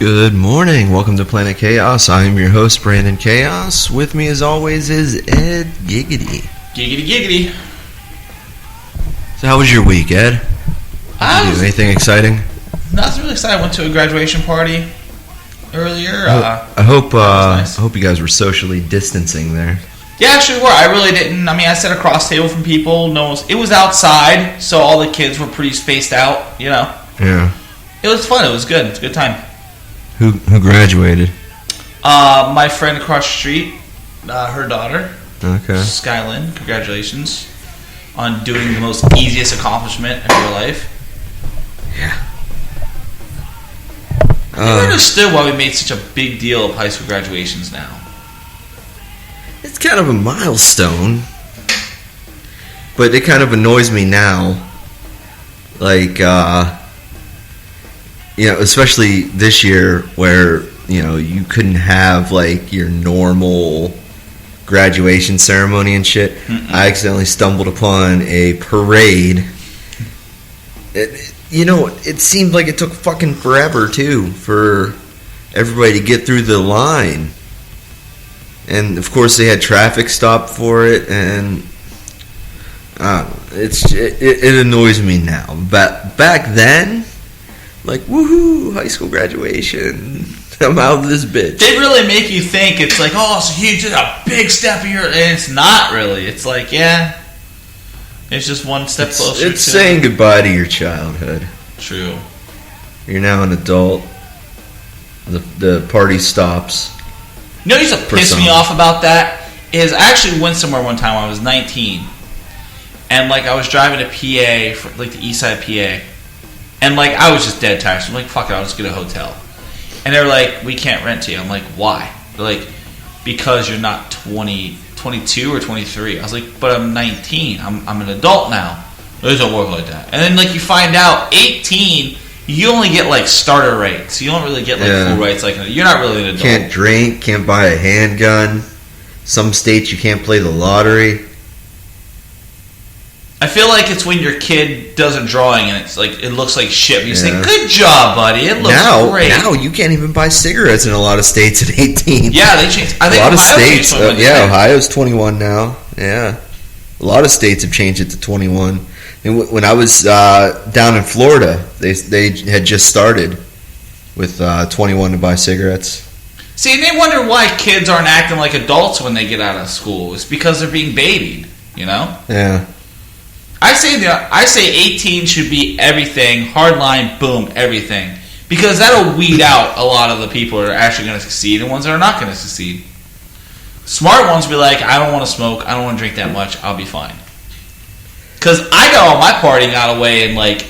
Good morning. Welcome to Planet Chaos. I am your host, Brandyn Chaos. With me, as always, is Ed Giggity. Giggity, giggity. So how was your week, Ed? Did you do anything exciting? Nothing really exciting. I went to a graduation party earlier. I hope you guys were socially distancing there. Yeah, actually we were. I really didn't. I mean, I sat across the table from people. It was outside, so all the kids were pretty spaced out, you know. Yeah. It was fun. It was good. It was a good time. Who graduated? My friend across the street, her daughter. Okay. Skylyn, congratulations on doing the most easiest accomplishment of your life. Yeah. I never understood why we made such a big deal of high school graduations now. It's kind of a milestone, but it kind of annoys me now. Like, especially this year where, you couldn't have, like, your normal graduation ceremony and shit. Mm-mm. I accidentally stumbled upon a parade. It seemed like it took fucking forever, too, for everybody to get through the line. And, of course, they had traffic stop for it, and it annoys me now. But back then, like, woohoo, high school graduation, I'm out of this bitch. They really make you think it's like, oh, it's huge, it's a big step here, and it's not really. It's like, yeah, it's just one step closer. It's saying goodbye to your childhood. True. You're now an adult. The party stops. You know what used to piss me off about that is I actually went somewhere one time when I was 19, and like I was driving to PA, for, like the east side of PA, and like I was just dead tired. So I'm like, fuck it, I'll just get a hotel. And they're like, we can't rent to you. I'm like, why? They're like, because you're not 22 or 23. I was like, but I'm 19. I'm an adult now. It doesn't work like that. And then like you find out 18. You only get like starter rates. You don't really get like full rates. Like you're not really an adult. Can't drink. Can't buy a handgun. Some states you can't play the lottery. I feel like it's when your kid does a drawing and it's like it looks like shit. You say, "Good job, buddy. It looks great." Now you can't even buy cigarettes in a lot of states at 18. Yeah, they changed. I think a lot of states. Ohio's 21 now. Yeah, a lot of states have changed it to 21. And when I was down in Florida, they had just started with 21 to buy cigarettes. See, and they wonder why kids aren't acting like adults when they get out of school. It's because they're being babied, you know? Yeah. I say 18 should be everything, hardline, boom, everything. Because that'll weed out a lot of the people that are actually going to succeed and ones that are not going to succeed. Smart ones be like, I don't want to smoke, I don't want to drink that much, I'll be fine. Because I got all my partying out of the way in, like,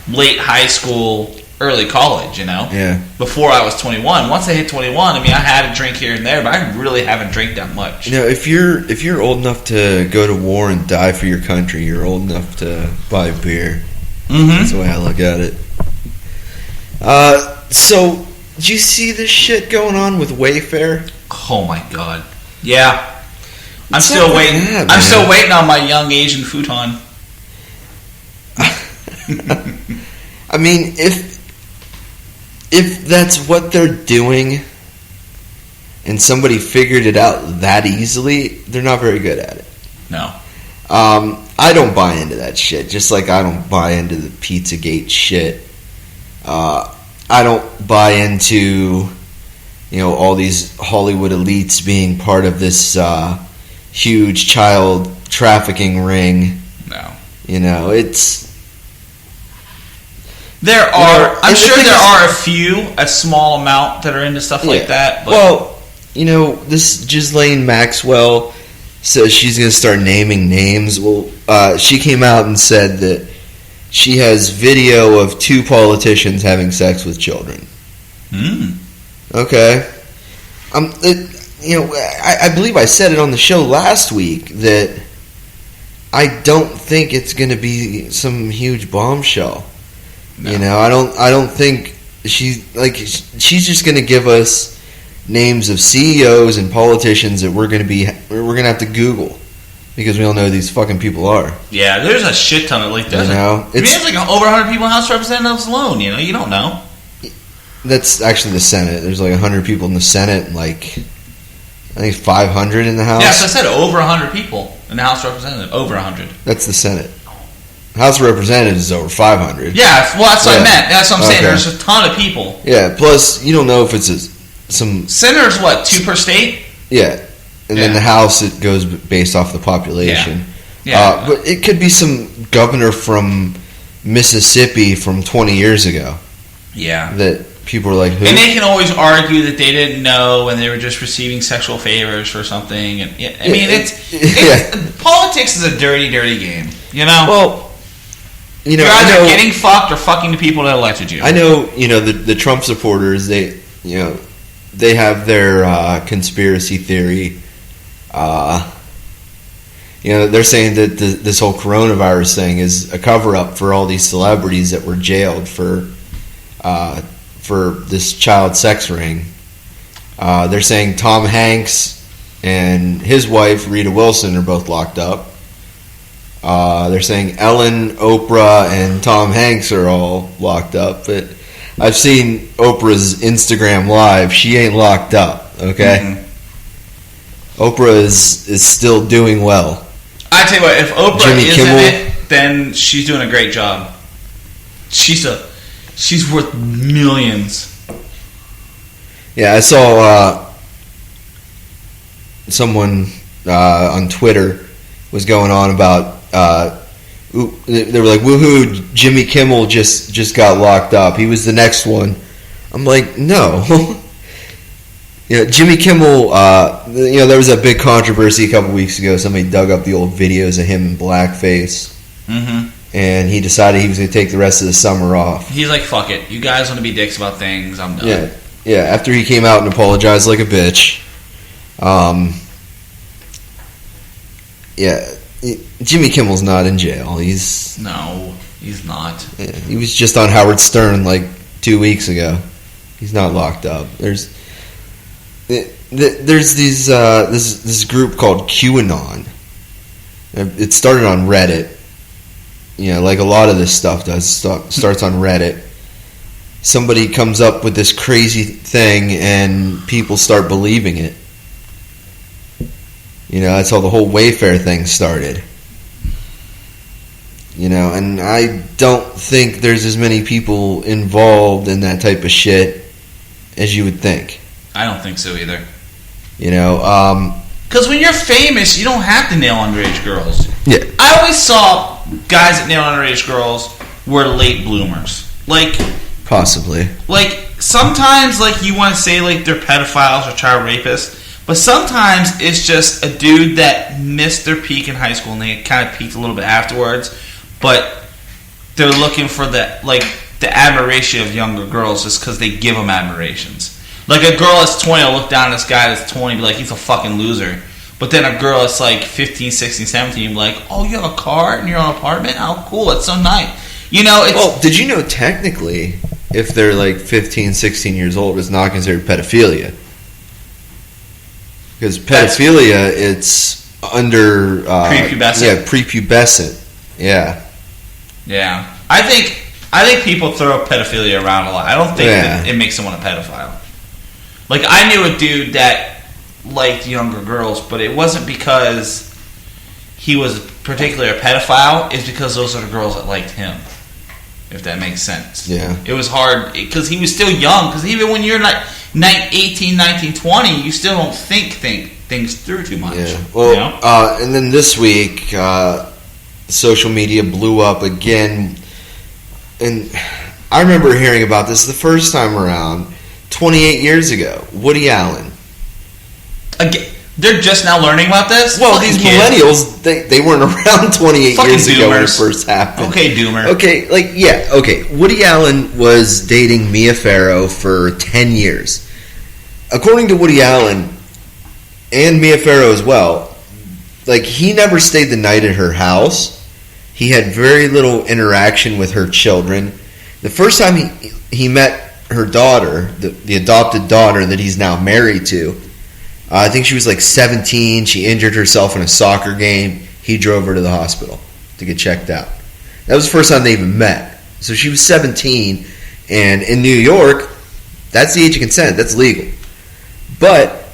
late high school, early college, you know? Yeah. Before I was 21. Once I hit 21, I mean, I had a drink here and there, but I really haven't drank that much. If you're old enough to go to war and die for your country, you're old enough to buy beer. Mm-hmm. That's the way I look at it. So, did you see this shit going on with Wayfair? Oh, my God. Yeah. I'm still waiting. I'm still waiting on my young Asian futon. I mean, if that's what they're doing, and somebody figured it out that easily, they're not very good at it. No. I don't buy into that shit. Just like I don't buy into the Pizzagate shit. I don't buy into all these Hollywood elites being part of this. Huge child trafficking ring. No. It's... I'm sure there are a small amount that are into stuff like that. But. Well, this Ghislaine Maxwell says she's going to start naming names. Well, she came out and said that she has video of 2 politicians having sex with children. Okay. I believe I said it on the show last week that I don't think it's going to be some huge bombshell. No. I don't think she's just going to give us names of CEOs and politicians that we're going to have to Google because we don't know who these fucking people are. Yeah, there's a shit ton of like there's like over 100 people in House of Representatives alone. You don't know. That's actually the Senate. There's like 100 people in the Senate, and like I think 500 in the House. Yeah, so I said over 100 people in the House of Representatives. Over 100. That's the Senate. House of Representatives is over 500. Yeah, well, that's what I meant. That's what I'm saying. There's a ton of people. Yeah, plus you don't know if it's some... Senators, what, 2 per state? Yeah, and then the House, it goes based off the population. Yeah. But it could be some governor from Mississippi from 20 years ago. Yeah. That people are like, who? And they can always argue that they didn't know and they were just receiving sexual favors for something. And I mean, politics is a dirty, dirty game. You know? Well... You're either getting fucked or fucking the people that elected you. I know, the Trump supporters, they have their conspiracy theory. They're saying that this whole coronavirus thing is a cover-up for all these celebrities that were jailed for this child sex ring. They're saying Tom Hanks and his wife, Rita Wilson, are both locked up. They're saying Ellen, Oprah, and Tom Hanks are all locked up. But I've seen Oprah's Instagram Live. She ain't locked up, okay? Mm-hmm. Oprah is still doing well. I tell you what, if Oprah is in it, then she's doing a great job. She's worth millions. Yeah, I saw someone on Twitter was going on about they were like, woohoo, Jimmy Kimmel just got locked up. He was the next one. I'm like, no. Jimmy Kimmel, there was that big controversy a couple weeks ago. Somebody dug up the old videos of him in blackface. Mm-hmm. And he decided he was going to take the rest of the summer off. He's like, fuck it. You guys want to be dicks about things, I'm done. Yeah, after he came out and apologized like a bitch. Jimmy Kimmel's not in jail. No, he's not. Yeah, he was just on Howard Stern like 2 weeks ago. He's not locked up. There's this group called QAnon. It started on Reddit. Like a lot of this stuff does. Starts on Reddit. Somebody comes up with this crazy thing, and people start believing it. That's how the whole Wayfair thing started. And I don't think there's as many people involved in that type of shit as you would think. I don't think so either. Because when you're famous, you don't have to nail underage girls. Yeah. I always saw guys that nail underage girls were late bloomers. Like... Possibly. Like, sometimes, you want to say, they're pedophiles or child rapists. But sometimes it's just a dude that missed their peak in high school and they kind of peaked a little bit afterwards. But they're looking for the admiration of younger girls just because they give them admirations. Like a girl that's 20 will look down at this guy that's 20 and be like, he's a fucking loser. But then a girl that's 15, 16, 17 be like, oh, you have a car in your own apartment? How cool, that's so nice. Well, did you know technically if they're 15, 16 years old, it's not considered pedophilia? Because pedophilia, it's under... prepubescent? Yeah, prepubescent. Yeah. Yeah. I think people throw pedophilia around a lot. I don't think that it makes someone a pedophile. I knew a dude that liked younger girls, but it wasn't because he was particularly a pedophile. It's because those are the girls that liked him. If that makes sense. Yeah. It was hard because he was still young. Because even when you're 18, 19, 20, you still don't think things through too much. Yeah. Well, and then this week, social media blew up again. And I remember hearing about this the first time around 28 years ago. Woody Allen. Again, they're just now learning about this? Well, these millennials, they weren't around 28 fucking years doomers. ago when it first happened. Okay, doomer. Okay. Woody Allen was dating Mia Farrow for 10 years. According to Woody Allen, and Mia Farrow as well, he never stayed the night at her house. He had very little interaction with her children. The first time he met her daughter, the adopted daughter that he's now married to, I think she was 17. She injured herself in a soccer game. He drove her to the hospital to get checked out. That was the first time they even met. So she was 17, and in New York, That's the age of consent. That's legal. But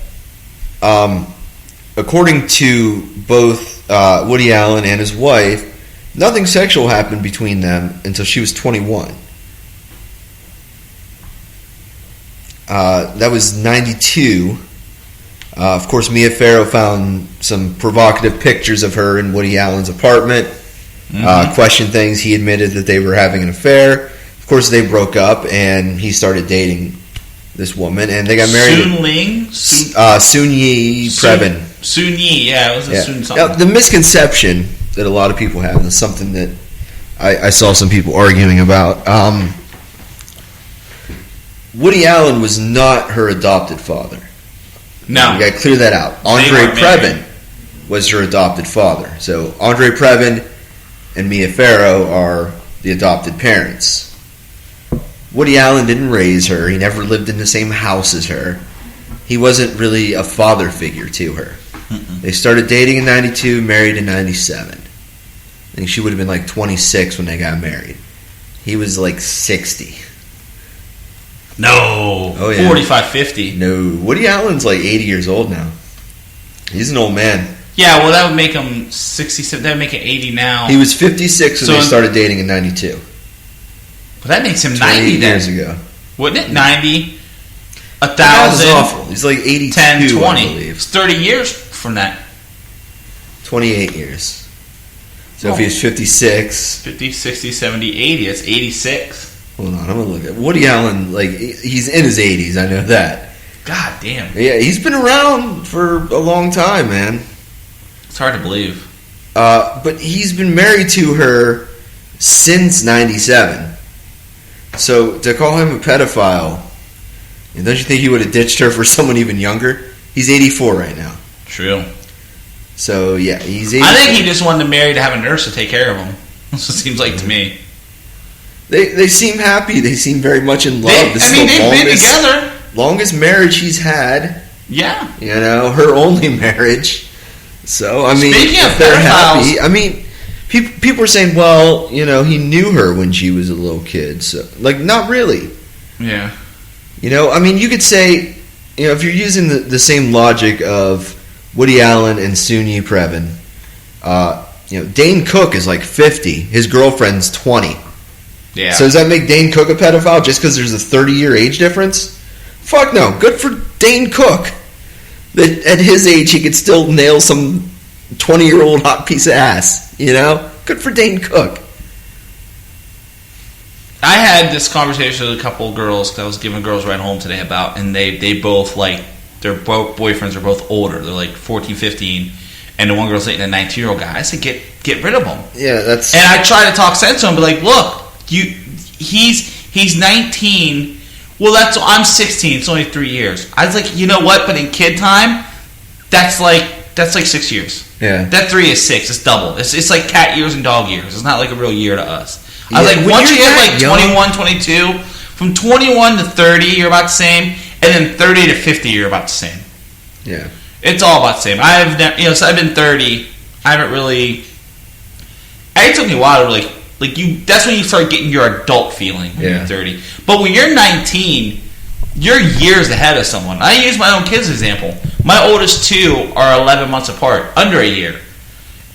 according to both Woody Allen and his wife, nothing sexual happened between them until she was 21. That was 92. Of course, Mia Farrow found some provocative pictures of her in Woody Allen's apartment. Questioned things. He admitted that they were having an affair. Of course, they broke up, and he started dating this woman, and they got married. Soon Yi Previn. Soon Yi, yeah, it was a Soon something. Now, the misconception that a lot of people have, and it's something that I saw some people arguing about. Woody Allen was not her adopted father. No. You got to clear that out. Andre Previn was her adopted father. So Andre Previn and Mia Farrow are the adopted parents. Woody Allen didn't raise her. He never lived in the same house as her. He wasn't really a father figure to her. They started dating in 92, married in 97. I think she would have been like 26 when they got married. He was like 60. No. Oh, yeah. 45, 50. No. Woody Allen's like 80 years old now. He's an old man. Yeah, well, that would make him 67. That would make him 80 now. He was 56 when they started dating in 92. But that makes him 90 then. years ago. Wouldn't it? 90, 1,000. That's awful. He's like 82, 10, 20. I believe. It's 30 years from that. 28 years. So if he was 56... 50, 60, 70, 80. That's 86. Hold on, I'm going to look at... Woody Allen, like, he's in his 80s. I know that. God damn. Yeah, he's been around for a long time, man. It's hard to believe. But he's been married to her since 97. So to call him a pedophile, don't you think he would have ditched her for someone even younger? He's 84 right now. True. So yeah, he's 84. I think he just wanted to marry to have a nurse to take care of him. That's what it seems like to me. They seem happy. They seem very much in love. They've been together. Longest marriage he's had. Yeah. You know, her only marriage. So I mean, Speaking of they're pedophiles, happy. I mean, people are saying, well, you know, he knew her when she was a little kid. So, like, not really. Yeah. You know, I mean, you could say, you know, if you're using the same logic of Woody Allen and Soon Yi Previn, you know, Dane Cook is like 50. His girlfriend's 20. Yeah. So does that make Dane Cook a pedophile just because there's a 30-year age difference? Fuck no. Good for Dane Cook. That at his age he could still nail some 20-year-old hot piece of ass. You know? Good for Dane Cook. I had this conversation with a couple of girls that I was giving girls a ride home today about, and they both, like, their boyfriends are both older. They're like 14, 15, and the one girl's dating a 19-year-old guy. I said, get rid of him. Yeah, that's... And I try to talk sense to him, but like, look, he's 19. Well, I'm 16. It's only 3 years. I was like, you know what? But in kid time, that's like 6 years. Yeah. That 3 is 6. It's double. It's like cat years and dog years. It's not like a real year to us. I was like, once you get like 21, 22, from 21 to 30, you're about the same, and then 30 to 50, you're about the same. Yeah. It's all about the same. I've never, so I've been 30. I haven't really. It took me a while to really. Like you, that's when you start getting your adult feeling when you're 30. But when you're 19, you're years ahead of someone. I use my own kids as an example. My oldest two are 11 months apart, under a year.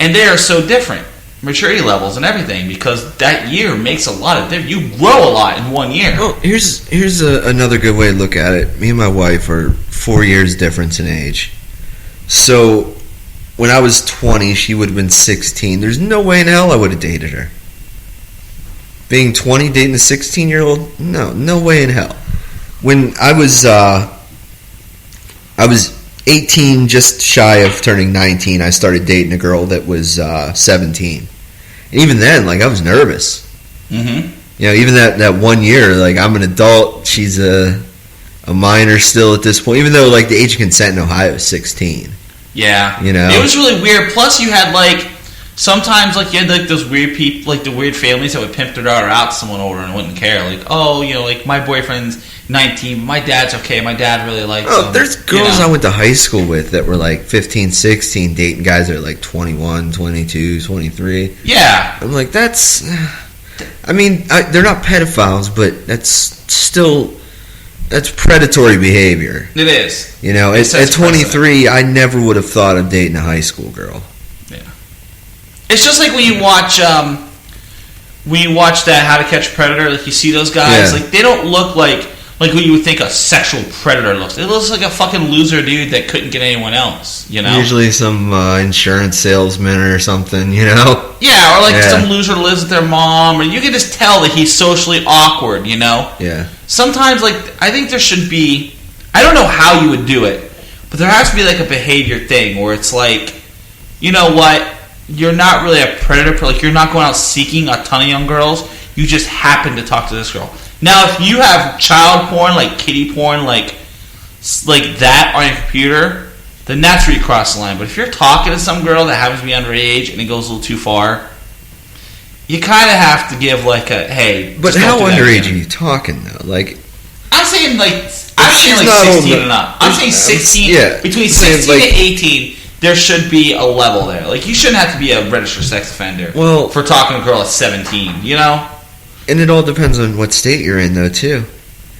And they are so different, maturity levels and everything, because that year makes a lot of difference. You grow a lot in 1 year. Well, here's another good way to look at it. Me and my wife are 4 years difference in age. So when I was 20, she would have been 16. There's no way in hell I would have dated her. Being 20, dating a 16-year-old? No way in hell. When I was 18, just shy of turning 19, I started dating a girl that was 17. And even then, like, I was nervous. Mm-hmm. You know, even that 1 year, like, I'm an adult, she's a minor still at this point, even though, like, the age of consent in Ohio is 16. Yeah. You know? It was really weird. Plus, you had, like, sometimes, like, you had, like, those weird people, like, the weird families that would pimp their daughter out to someone older and wouldn't care. Like, oh, you know, like, my boyfriend's 19, but my dad's okay. My dad really likes him. There's girls I went to high school with that were, like, 15, 16, dating guys that are, like, 21, 22, 23. Yeah. I'm like, that's... I mean, they're not pedophiles, but that's still That's predatory behavior. It is. You know, at 23, I never would have thought of dating a high school girl. Yeah. It's just like when you watch that How to Catch a Predator, like you see those guys, like they don't look like who you would think a sexual predator looks. It looks like a fucking loser dude that couldn't get anyone else, you know? Usually some insurance salesman or something, you know? Yeah, or like some loser lives with their mom, or you can just tell that he's socially awkward, you know? Yeah. Sometimes, like, I think there should be, I don't know how you would do it, but there has to be like a behavior thing where it's like, you know what? You're not really a predator, like you're not going out seeking a ton of young girls, you just happen to talk to this girl. Now, if you have child porn, like kiddie porn, like that on your computer, then that's where you cross the line. But if you're talking to some girl that happens to be underage and it goes a little too far, you kind of have to give like a, hey. But how underage are you talking though? Like, I'm saying like 16 and up. I'm saying 16, between 16 and 18. There should be a level there. Like, you shouldn't have to be a registered sex offender for talking to a girl at 17, you know? And it all depends on what state you're in, though, too.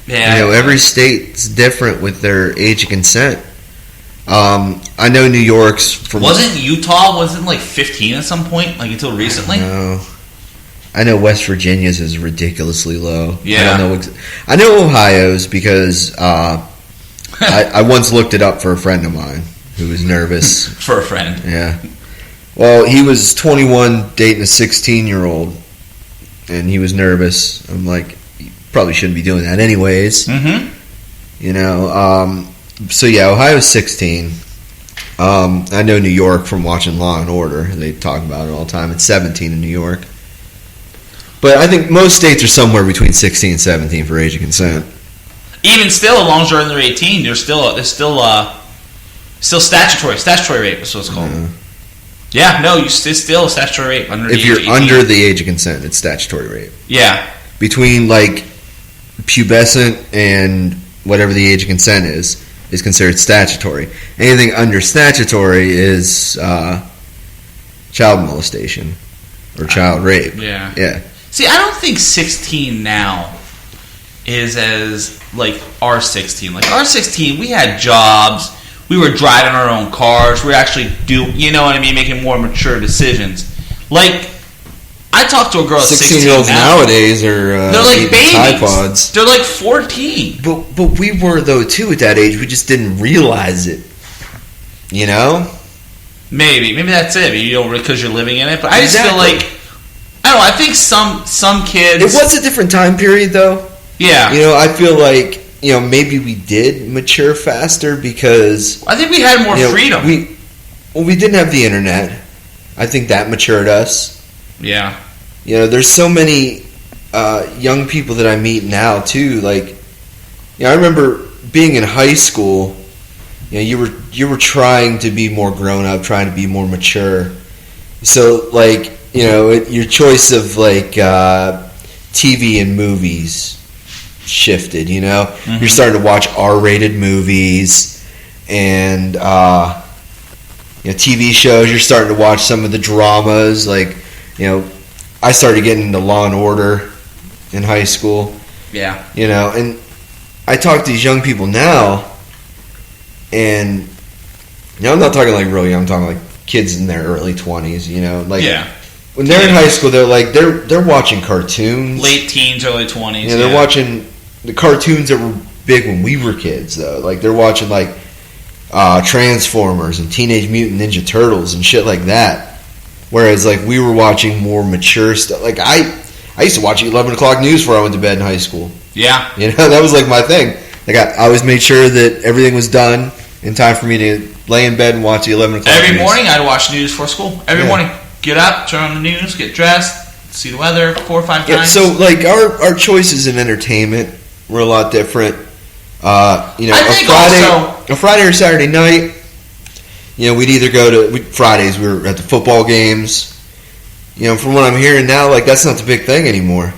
Yeah. You know, every state's different with their age of consent. I know New York's... Wasn't like 15 at some point, like until recently? No. I know West Virginia's is ridiculously low. Yeah. I know Ohio's because I once looked it up for a friend of mine who was nervous. For a friend. Yeah. Well, he was 21 dating a 16-year-old. And he was nervous. I'm like, you probably shouldn't be doing that anyways. Mm-hmm. You know, so yeah, Ohio's 16. I know New York from watching Law and Order. They talk about it all the time. It's 17 in New York. But I think most states are somewhere between 16 and 17 for age of consent. Even still, as long as you're under 18, there's still statutory. Statutory rape is what it's called. Yeah, no, it's still a statutory rape. If you're under the age of consent, it's statutory rape. Yeah. Between, like, pubescent and whatever the age of consent is considered statutory. Anything under statutory is child molestation or child rape. Yeah. Yeah. See, I don't think 16 now is as, like, our 16. Like, our 16, we had jobs. We were driving our own cars. We were actually you know what I mean, making more mature decisions. Like, I talked to a girl at 16 16-year-olds nowadays are they're like babies. iPods. They're like 14. But we were, though, too, at that age. We just didn't realize it. You know? Maybe that's it. Maybe you don't, because you're living in it. But I just feel like, I don't know, I think some kids... It was a different time period, though. Yeah. You know, I feel like, you know, maybe we did mature faster because... I think we had more freedom. We didn't have the internet. I think that matured us. Yeah. You know, there's so many young people that I meet now, too. Like, you know, I remember being in high school, you know, you were trying to be more grown up, trying to be more mature. So, like, you know, your choice of, like, TV and movies shifted, you know? Mm-hmm. You're starting to watch R-rated movies and, you know, TV shows. You're starting to watch some of the dramas. Like, you know, I started getting into Law and Order in high school. Yeah. You know, and I talk to these young people now, and, you know, I'm not talking like real young. I'm talking like kids in their early 20s, you know? Like, yeah. When they're in high school, they're like, they're watching cartoons. Late teens, early 20s. Yeah, they're watching the cartoons that were big when we were kids, though. Like, they're watching, like, Transformers and Teenage Mutant Ninja Turtles and shit like that. Whereas, like, we were watching more mature stuff. Like, I used to watch 11 o'clock news before I went to bed in high school. Yeah. You know, that was, like, my thing. Like, I always made sure that everything was done in time for me to lay in bed and watch the 11 o'clock news. Every morning, I'd watch news before school. Every morning. Get up, turn on the news, get dressed, see the weather 4 or 5 times. Yeah, so, like, our choices in entertainment were a lot different. You know, a Friday or Saturday night, you know, we'd either go to... Fridays, we were at the football games. You know, from what I'm hearing now, like, that's not the big thing anymore.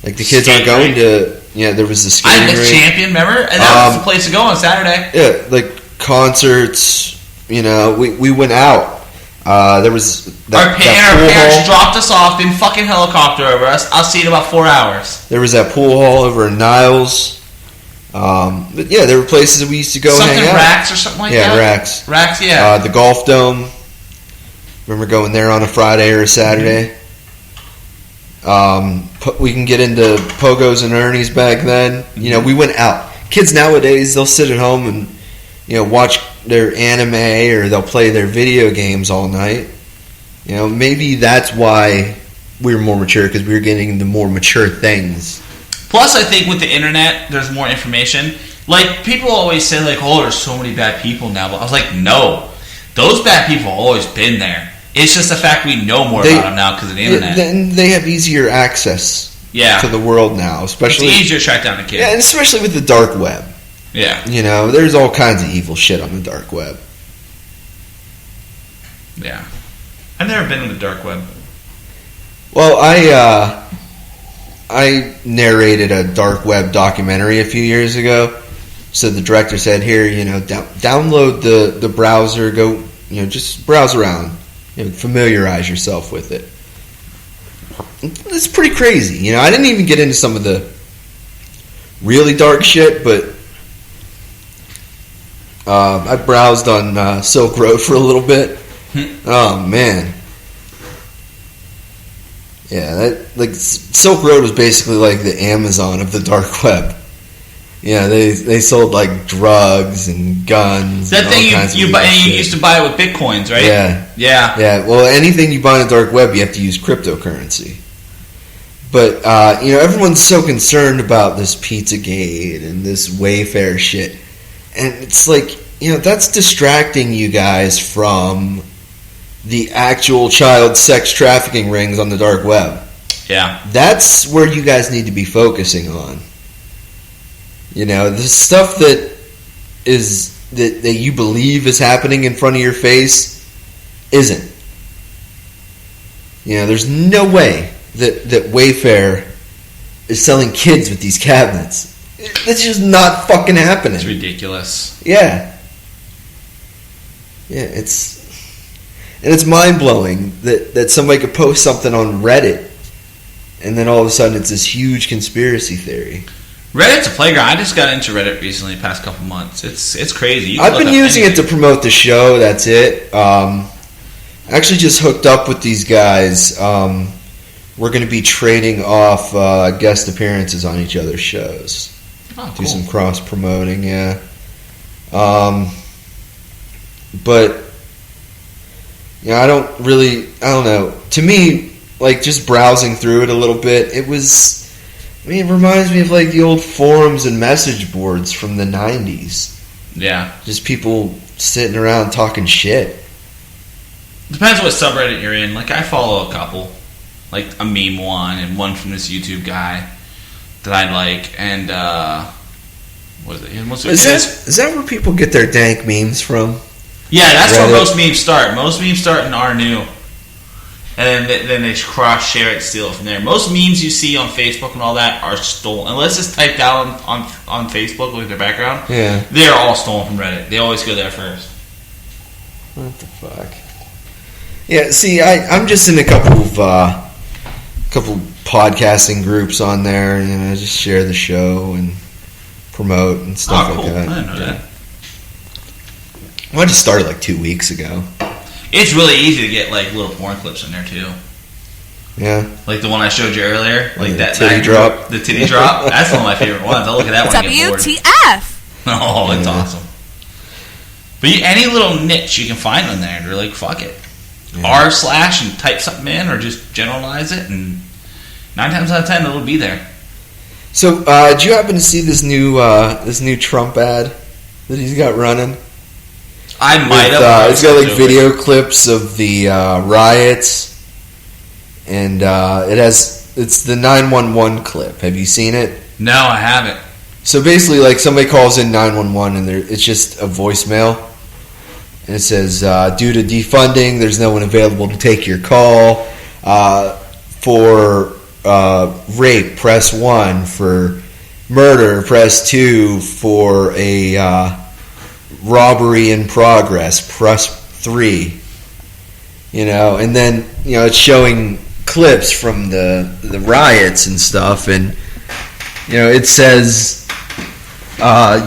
Like, the kids aren't going to... Yeah, there was the skating rink. Champion, remember? And that was the place to go on Saturday. Yeah, like, concerts, you know, we went out. There was our parents dropped us off in fucking helicopter over us. I'll see you in about 4 hours. There was that pool hall over in Niles. But yeah, there were places that we used to go something hang out. Racks or something like that? Yeah, Racks. Racks, yeah. The Golf Dome. Remember going there on a Friday or a Saturday? We can get into Pogos and Ernie's back then. You know, we went out. Kids nowadays, they'll sit at home and, you know, watch their anime or they'll play their video games all night. You know, maybe that's why we were more mature, because we were getting into more mature things. Plus, I think with the internet, there's more information. Like, people always say, like, oh, there's so many bad people now. But I was like, no. Those bad people have always been there. It's just the fact we know more about them now because of the internet. Then they have easier access to the world now. Especially, it's easier to track down a kid. Yeah, and especially with the dark web. Yeah. You know, there's all kinds of evil shit on the dark web. Yeah. I've never been on the dark web. Well, I narrated a dark web documentary a few years ago. So the director said, here, you know, download the browser, go, you know, just browse around, you know, familiarize yourself with it. It's pretty crazy. You know, I didn't even get into some of the really dark shit, but I browsed on Silk Road for a little bit. Oh, man. Yeah, Silk Road was basically like the Amazon of the dark web. Yeah, they sold like drugs and guns. That thing you buy, and you used to buy it with bitcoins, right? Yeah. Well, anything you buy on the dark web, you have to use cryptocurrency. But you know, everyone's so concerned about this Pizzagate and this Wayfair shit, and it's like, you know, that's distracting you guys from the actual child sex trafficking rings on the dark web. Yeah, that's where you guys need to be focusing on. You know, the stuff that you believe is happening in front of your face isn't. You know, there's no way that Wayfair is selling kids with these cabinets. That's just not fucking happening. It's ridiculous. Yeah. Yeah, it's mind-blowing that somebody could post something on Reddit and then all of a sudden it's this huge conspiracy theory. Reddit's a playground. I just got into Reddit recently, the past couple months. It's crazy. I've been using it to promote the show. That's it. I actually just hooked up with these guys. We're going to be trading off guest appearances on each other's shows. Oh, cool. Do some cross promoting, yeah. But yeah, I don't know. To me, like, just browsing through it a little bit, it reminds me of like the old forums and message boards from the 90s. Yeah. Just people sitting around talking shit. Depends what subreddit you're in. Like, I follow a couple. Like a meme one and one from this YouTube guy that I like. And, what is it? Is that where people get their dank memes from? Yeah, that's Reddit? Where most memes start. Most memes start in our new. And then they cross-share it, steal it from there. Most memes you see on Facebook and all that are stolen. Unless it's typed out on Facebook with their background. Yeah. They're all stolen from Reddit. They always go there first. What the fuck? Yeah, see, I'm just in a couple podcasting groups on there. You know, just share the show and promote and stuff cool. like that. I didn't know that. Well, I just started like 2 weeks ago. It's really easy to get like little porn clips in there too. Yeah. Like the one I showed you earlier, like that titty drop. The titty drop. That's one of my favorite ones. I'll look at that one and get bored. WTF? Oh, it's awesome. But any little niche you can find on there, they're like, fuck it. Yeah. r/ and type something in, or just generalize it, and 9 times out of 10 it'll be there. So, did you happen to see this new Trump ad that he's got running? I might have. It's got like video clips of the riots, and it's the 911 clip. Have you seen it? No, I haven't. So basically, like, somebody calls in 911, and it's just a voicemail, and it says, due to defunding, there's no one available to take your call. For rape, press 1. For murder, press 2. For a robbery in progress, press 3. You know, and then, you know, it's showing clips from the riots and stuff, and, you know, it says,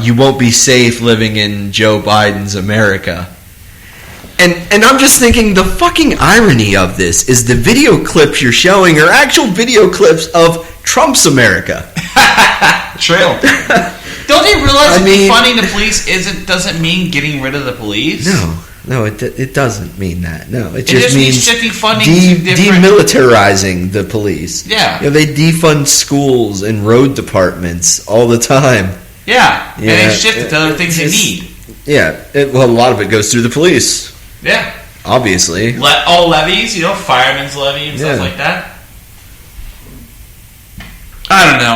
you won't be safe living in Joe Biden's America. And I'm just thinking the fucking irony of this is the video clips you're showing are actual video clips of Trump's America. True. Don't they realize defunding the police doesn't mean getting rid of the police? No, it doesn't mean that. No, it just means shifting funding to different... demilitarizing the police. Yeah. They defund schools and road departments all the time. Yeah. And they shift it to other things they need. Yeah. A lot of it goes through the police. Yeah. Obviously. All levies, fireman's levy and stuff like that. I don't know.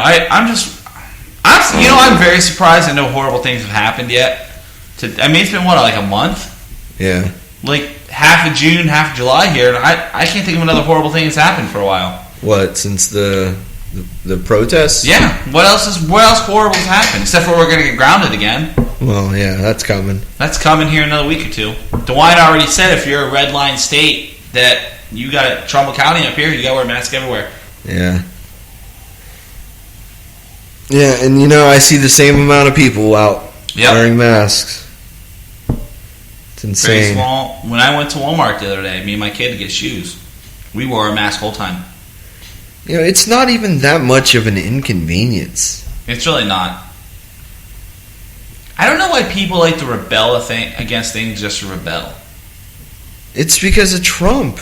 I'm very surprised that no horrible things have happened yet. It's been like a month? Yeah. Like half of June, half of July here, and I can't think of another horrible thing that's happened for a while. What, since the protests? Yeah. What else horrible has happened? Except for we're going to get grounded again. Well, yeah, that's coming. That's coming here in another week or two. DeWine already said if you're a red line state that you got Trumbull County up here, you got to wear a mask everywhere. Yeah. Yeah, and I see the same amount of people out wearing masks. It's insane. Very small. When I went to Walmart the other day, me and my kid to get shoes, we wore a mask the whole time. It's not even that much of an inconvenience. It's really not. I don't know why people like to rebel against things just to rebel. It's because of Trump.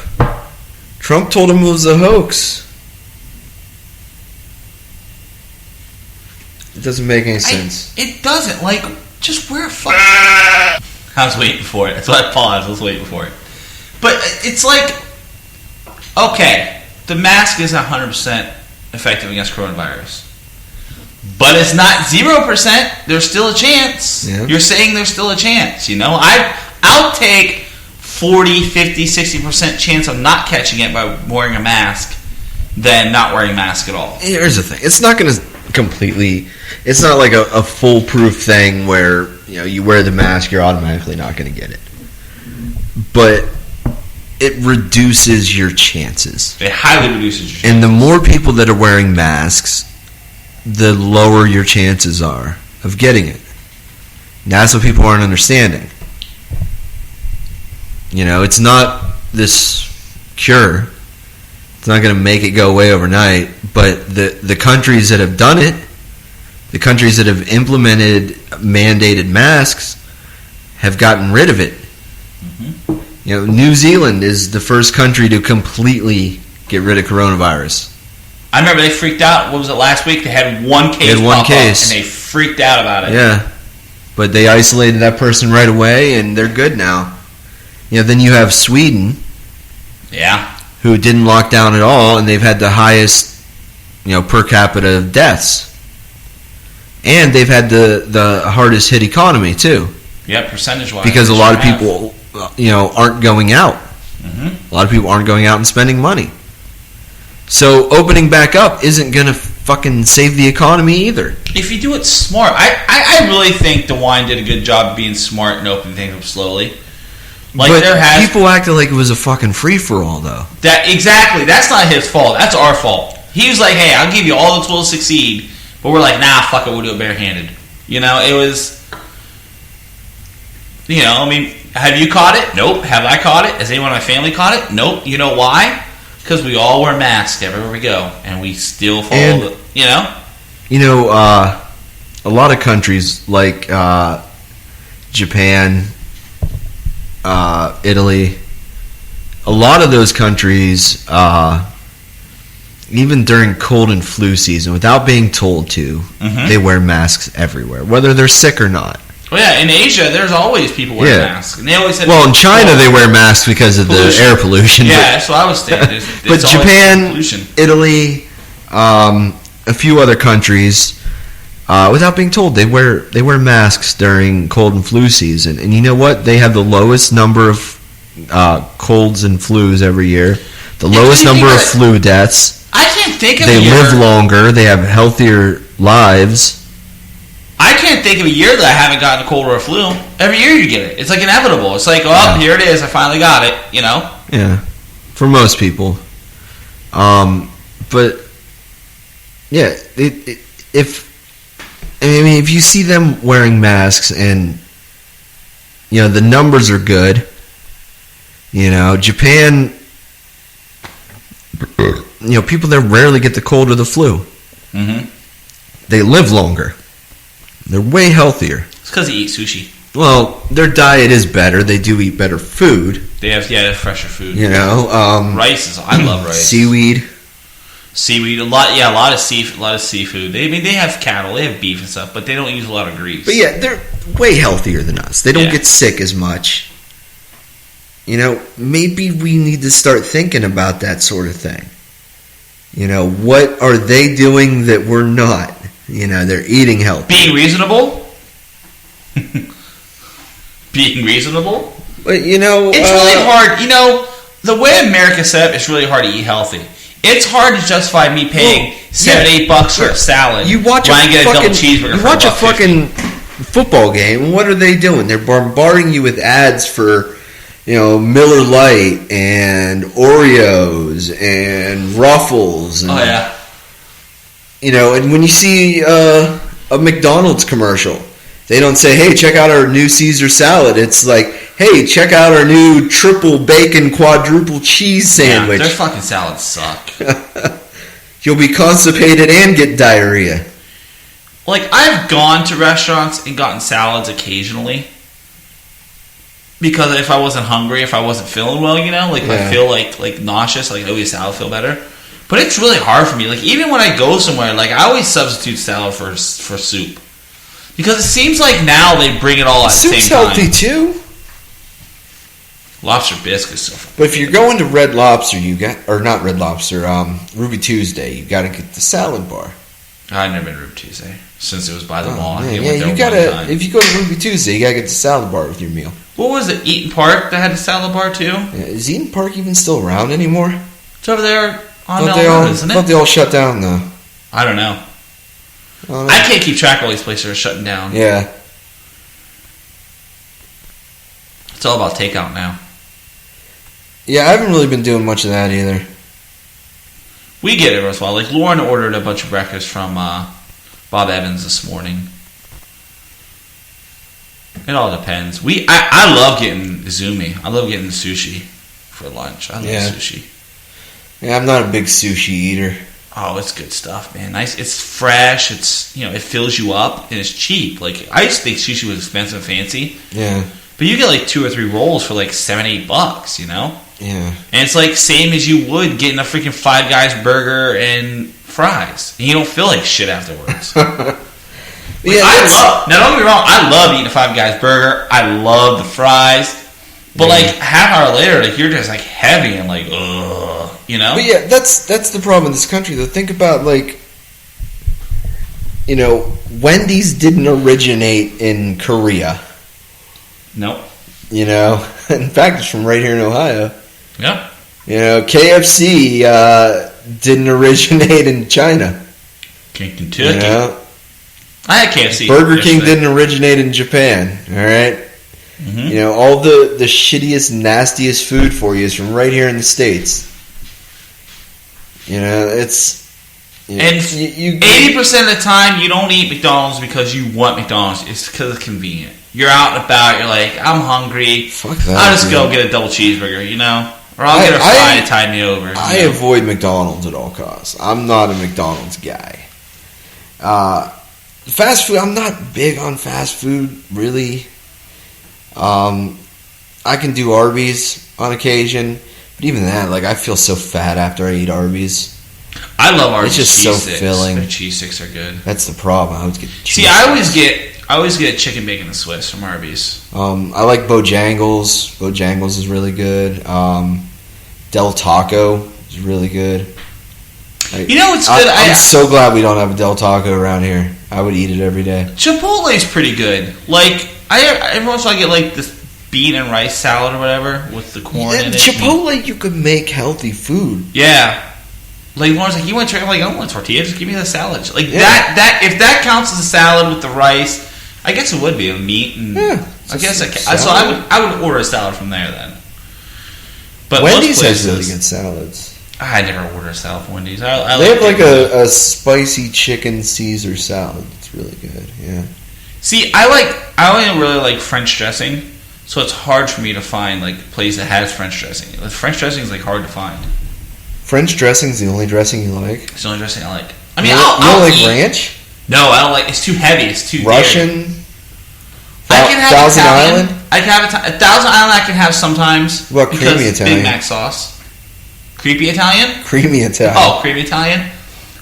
Trump told him it was a hoax. It doesn't make any sense. It doesn't. Just wear a fucking... I was waiting for it. That's why I paused. I was waiting for it. But it's okay, the mask isn't 100% effective against coronavirus. But it's not 0%. There's still a chance. Yeah. You're saying there's still a chance, I'll take 40, 50, 60% chance of not catching it by wearing a mask than not wearing a mask at all. Here's the thing. It's not going to completely... It's not like a foolproof thing where, you wear the mask, you're automatically not going to get it. But it reduces your chances. It highly reduces your chances. And the more people that are wearing masks, the lower your chances are of getting it. And that's what people aren't understanding. It's not this cure. It's not going to make it go away overnight. But the countries that have done it, the countries that have implemented mandated masks, have gotten rid of it. Mm-hmm. New Zealand is the first country to completely get rid of coronavirus. I remember they freaked out. What was it, last week? They had one case pop up, and they freaked out about it. Yeah. But they isolated that person right away, and they're good now. Then you have Sweden. Yeah. Who didn't lock down at all, and they've had the highest, per capita deaths. And they've had the hardest hit economy, too. Yeah, percentage-wise. Because a lot of people, aren't going out. Mm-hmm. A lot of people aren't going out and spending money. So opening back up isn't going to fucking save the economy either. If you do it smart. I really think DeWine did a good job of being smart and opening things up slowly. People acted like it was a fucking free-for-all, though. Exactly. That's not his fault. That's our fault. He was like, hey, I'll give you all the tools to succeed. But we're like, nah, fuck it, we'll do it barehanded. It was... have you caught it? Nope. Have I caught it? Has anyone in my family caught it? Nope. You know why? Because we all wear masks everywhere we go. And we still follow a lot of countries like Japan, Italy, a lot of those countries, even during cold and flu season, without being told to, they wear masks everywhere, whether they're sick or not. Well, yeah, in Asia, there's always people wearing masks. And they always said in China, they wear masks because of the air pollution. Yeah, that's what I was saying. But Japan, Italy, a few other countries, without being told, they wear masks during cold and flu season. And you know what? They have the lowest number of colds and flus every year. The lowest number of flu deaths. I can't think of a year. They live longer. They have healthier lives. I can't think of a year that I haven't gotten a cold or a flu. Every year you get it. It's like inevitable. It's like, here it is. I finally got it, Yeah, for most people. But, yeah, mean, if you see them wearing masks and, the numbers are good, Japan, people there rarely get the cold or the flu. Mm-hmm. They live longer. They're way healthier. It's because they eat sushi. Well, their diet is better. They do eat better food. They have fresher food. Rice is. I love rice. Seaweed, a lot of seafood. They have cattle, they have beef and stuff, but they don't use a lot of grease. But yeah, they're way healthier than us. They don't get sick as much. Maybe we need to start thinking about that sort of thing. What are they doing that we're not? They're eating healthy. Being reasonable. Being reasonable. But it's really hard. The way America's set up, it's really hard to eat healthy. It's hard to justify me paying $7-8 for a salad. You watch when I get a double cheeseburger. You watch a fucking football game. What are they doing? They're bombarding you with ads for, Miller Lite and Oreos and Ruffles. And, and when you see a McDonald's commercial, they don't say, "Hey, check out our new Caesar salad." It's like, "Hey, check out our new triple bacon quadruple cheese sandwich." Their fucking salads suck. You'll be constipated and get diarrhea. Like, I've gone to restaurants and gotten salads occasionally. Because if I wasn't hungry, if I wasn't feeling well, if I feel like nauseous, like, a salad feel better. But it's really hard for me. Like, even when I go somewhere, like, I always substitute salad for soup. Because it seems like now they bring it all at the same time. Soup's healthy too. Lobster bisque is so fun. But if you're going to Red Lobster, not Red Lobster, Ruby Tuesday, you got to get the salad bar. I've never been to Ruby Tuesday since it was by the mall. You gotta. If you go to Ruby Tuesday, you gotta get the salad bar with your meal. What was it? Eaton Park that had a salad bar too. Yeah, is Eaton Park even still around anymore? It's over there on Melrose, isn't it? I thought they all shut down though. I don't know. I can't keep track of all these places that are shutting down. Yeah. It's all about takeout now. Yeah, I haven't really been doing much of that either. We get it as well. Like, Lauren ordered a bunch of breakfast from Bob Evans this morning. It all depends. I love getting Izumi. I love getting sushi for lunch. I love sushi. Yeah, I'm not a big sushi eater. Oh, it's good stuff, man. Nice. It's fresh. It's it fills you up and it's cheap. Like, I used to think sushi was expensive and fancy. Yeah. But you get like 2 or 3 rolls for like $7-8. Yeah. And it's like same as you would getting a freaking Five Guys burger and fries. And you don't feel like shit afterwards. Don't get me wrong, I love eating a Five Guys burger. I love the fries. But like half hour later, like you're just like heavy and like, ugh, But yeah, that's the problem in this country though. Think about like, Wendy's didn't originate in Korea. Nope. In fact, it's from right here in Ohio. Yeah. KFC didn't originate in China. Kentucky. I had KFC. Burger King didn't originate in Japan. All right. Mm-hmm. All the shittiest, nastiest food for you is from right here in the States. It's... And 80% of the time, you don't eat McDonald's because you want McDonald's. It's because it's convenient. You're out and about. You're like, I'm hungry. Fuck that. I'll just go get a double cheeseburger, Or I'll get a fry to tide me over. I avoid McDonald's at all costs. I'm not a McDonald's guy. Fast food, I'm not big on fast food, really. I can do Arby's on occasion. But even that, like, I feel so fat after I eat Arby's. I love Arby's. It's just so filling. Their cheese sticks are good. That's the problem. I always get cheese I always get chicken bacon and Swiss from Arby's. I like Bojangles. Bojangles is really good. Del Taco is really good. It's good. I'm so glad we don't have a Del Taco around here. I would eat it every day. Chipotle's pretty good. Like, every once in a while I get like this bean and rice salad or whatever with the corn in it. Chipotle, you could make healthy food. Yeah. Like, Lauren's like, you want to? I'm like, I don't want tortilla. Just give me the salad. Like, that if that counts as a salad with the rice, I guess it would be a meat. And I guess so. I would order a salad from there then. But Wendy's has really good salads. I never order a salad from Wendy's. They have like a spicy chicken Caesar salad. It's It's really good. Yeah. See, I only really like French dressing, so it's hard for me to find like a place that has French dressing. French dressing is like hard to find. French dressing's the only dressing you like? It's the only dressing I like. I mean, you don't like ranch? No, I don't like. It's too heavy. It's too Russian. I can have Thousand Italian. Island. I can have a Thousand Island. I can have sometimes. What about creamy Italian? Big Mac sauce. Creepy Italian. Creamy Italian. Oh, creamy Italian.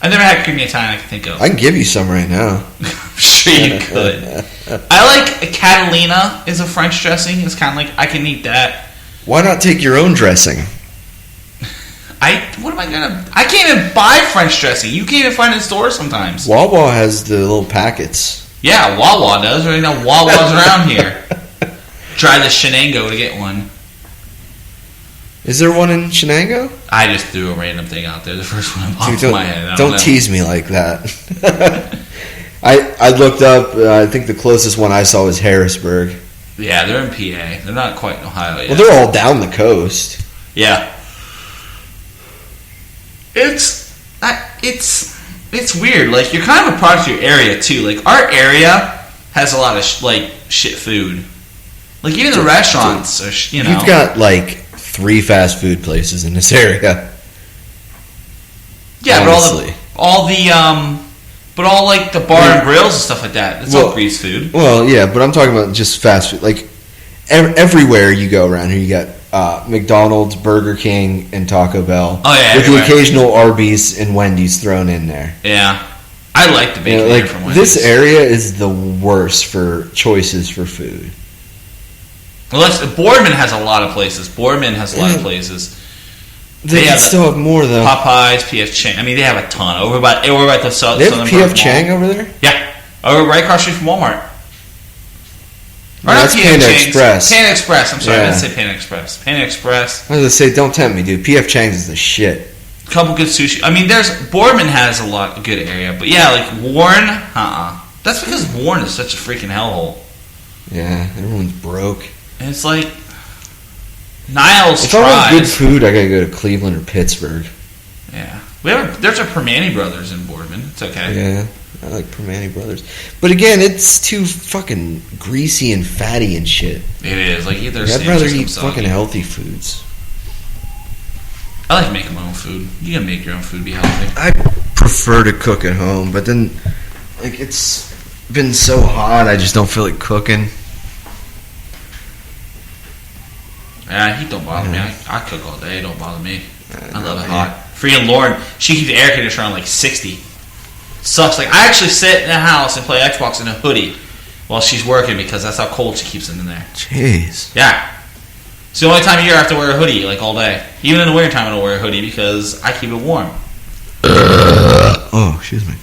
I've never had creamy Italian I can think of. I can give you some right now. I'm sure you could. I like a Catalina is a French dressing. It's kind of like I can eat that. Why not take your own dressing? What am I gonna? I can't even buy French dressing. You can't even find it in stores sometimes. Wawa has the little packets. Yeah, Wawa does. There ain't no Wawas around here. Try the Shenango to get one. Is there one in Shenango? I just threw a random thing out there. The first one popped in my head. Don't tease me like that. I looked up. I think the closest one I saw was Harrisburg. Yeah, they're in PA. They're not quite in Ohio yet. Well, they're all down the coast. Yeah. It's weird. Like, you're kind of a product of your area too. Like, our area has a lot of shit food. Like, even the restaurants are You've got like 3 fast food places in this area. Yeah, honestly. but all like the bar and grills and stuff like that. It's all grease food. Well, yeah, but I'm talking about just fast food. Like everywhere you go around here, you got McDonald's, Burger King, and Taco Bell. Oh yeah, with everywhere. the occasional Arby's and Wendy's thrown in there. Yeah, I like the bacon from Wendy's. This area is the worst for choices for food. Well, Boardman has a lot of places. They still have more though. Popeyes, P.F. Chang. I mean, they have a ton over by the south. They have P.F. Chang over there. Yeah, over right across the street from Walmart. No, that's Panda Express. Panda Express. I'm sorry, I didn't say Panda Express. Panda Express. I was gonna say, don't tempt me, dude. P.F. Chang's is the shit. A couple good sushi. I mean, Boardman has a good area, but yeah, like Warren, That's because Warren is such a freaking hellhole. Yeah, everyone's broke. And it's like Niles if I want good food, I gotta go to Cleveland or Pittsburgh. Yeah, there's a Permane Brothers in Boardman. It's okay. Yeah, I like Permane Brothers, but again, it's too fucking greasy and fatty and shit. It is like either. I'd rather eat fucking healthy foods. I like making my own food. You can make your own food, be healthy. I prefer to cook at home, but then like it's been so hot, I just don't feel like cooking. Yeah, heat don't bother me. I cook all day. It don't bother me. I love it hot. Freaking Lauren, she keeps the air conditioner on like 60. Sucks. Like, I actually sit in the house and play Xbox in a hoodie while she's working because that's how cold she keeps it in there. Jeez. Yeah. It's the only time of year I have to wear a hoodie, like, all day. Even in the winter time I don't wear a hoodie because I keep it warm. Oh, excuse me.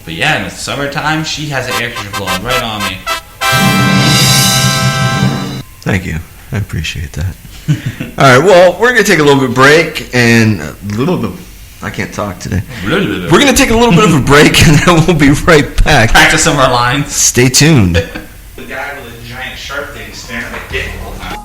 But yeah, in the summertime, she has an air conditioner blowing right on me. Thank you. I appreciate that. All right, well, we're going to take a little bit of break and I can't talk today. We're going to take a little bit of a break and then we'll be right back. Practice some of our lines. Stay tuned. The guy with a giant sharp thing staring at my dick all the time.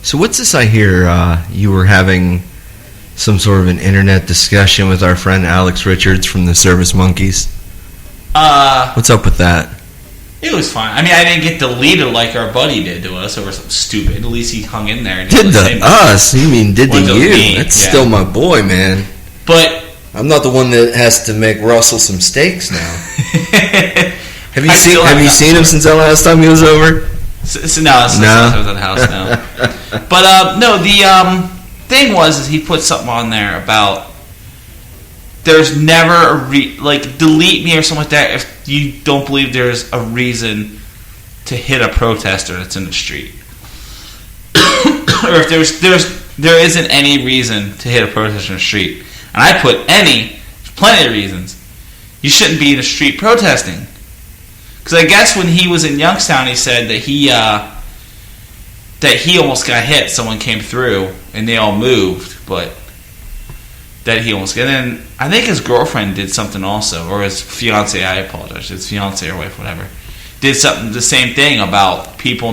So what's this I hear you were having some sort of an internet discussion with our friend Alex Richards from the Service Monkeys? What's up with that? It was fine. I mean, I didn't get deleted like our buddy did to us over something stupid. At least he hung in there. And did to us? You mean did to you? Me. That's still my boy, man. But I'm not the one that has to make Russell some steaks now. Have you seen him since that last time he was over? No, I was at the house now. But no, thing is he put something on there about there's never delete me or something like that if you don't believe there's a reason to hit a protester that's in the street. Or if there isn't any reason to hit a protester in the street. And I put there's plenty of reasons. You shouldn't be in the street protesting. Because I guess when he was in Youngstown, he said that he almost got hit. Someone came through and they all moved, but that he almost got. And then I think his girlfriend did something also, or his fiance. I apologize, his fiance or wife, whatever, did something the same thing about people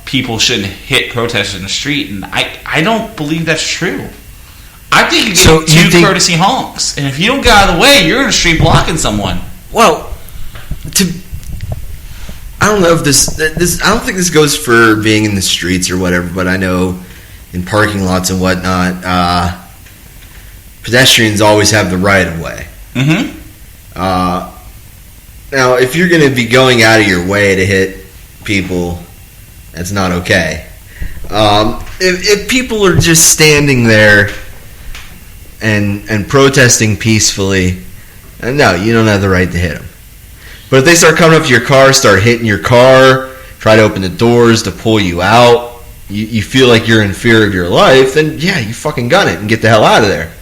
people shouldn't hit protesters in the street, and I don't believe that's true. I think you get two courtesy honks, and if you don't get out of the way, you're in the street blocking someone. Well, I don't know if this I don't think this goes for being in the streets or whatever, but I know in parking lots and whatnot, pedestrians always have the right of way. Mm-hmm. Now, if you're going to be going out of your way to hit people, that's not okay. If people are just standing there and protesting peacefully, no, you don't have the right to hit them. But if they start coming up to your car, start hitting your car, try to open the doors to pull you out, you feel like you're in fear of your life, then yeah, you fucking gun it and get the hell out of there.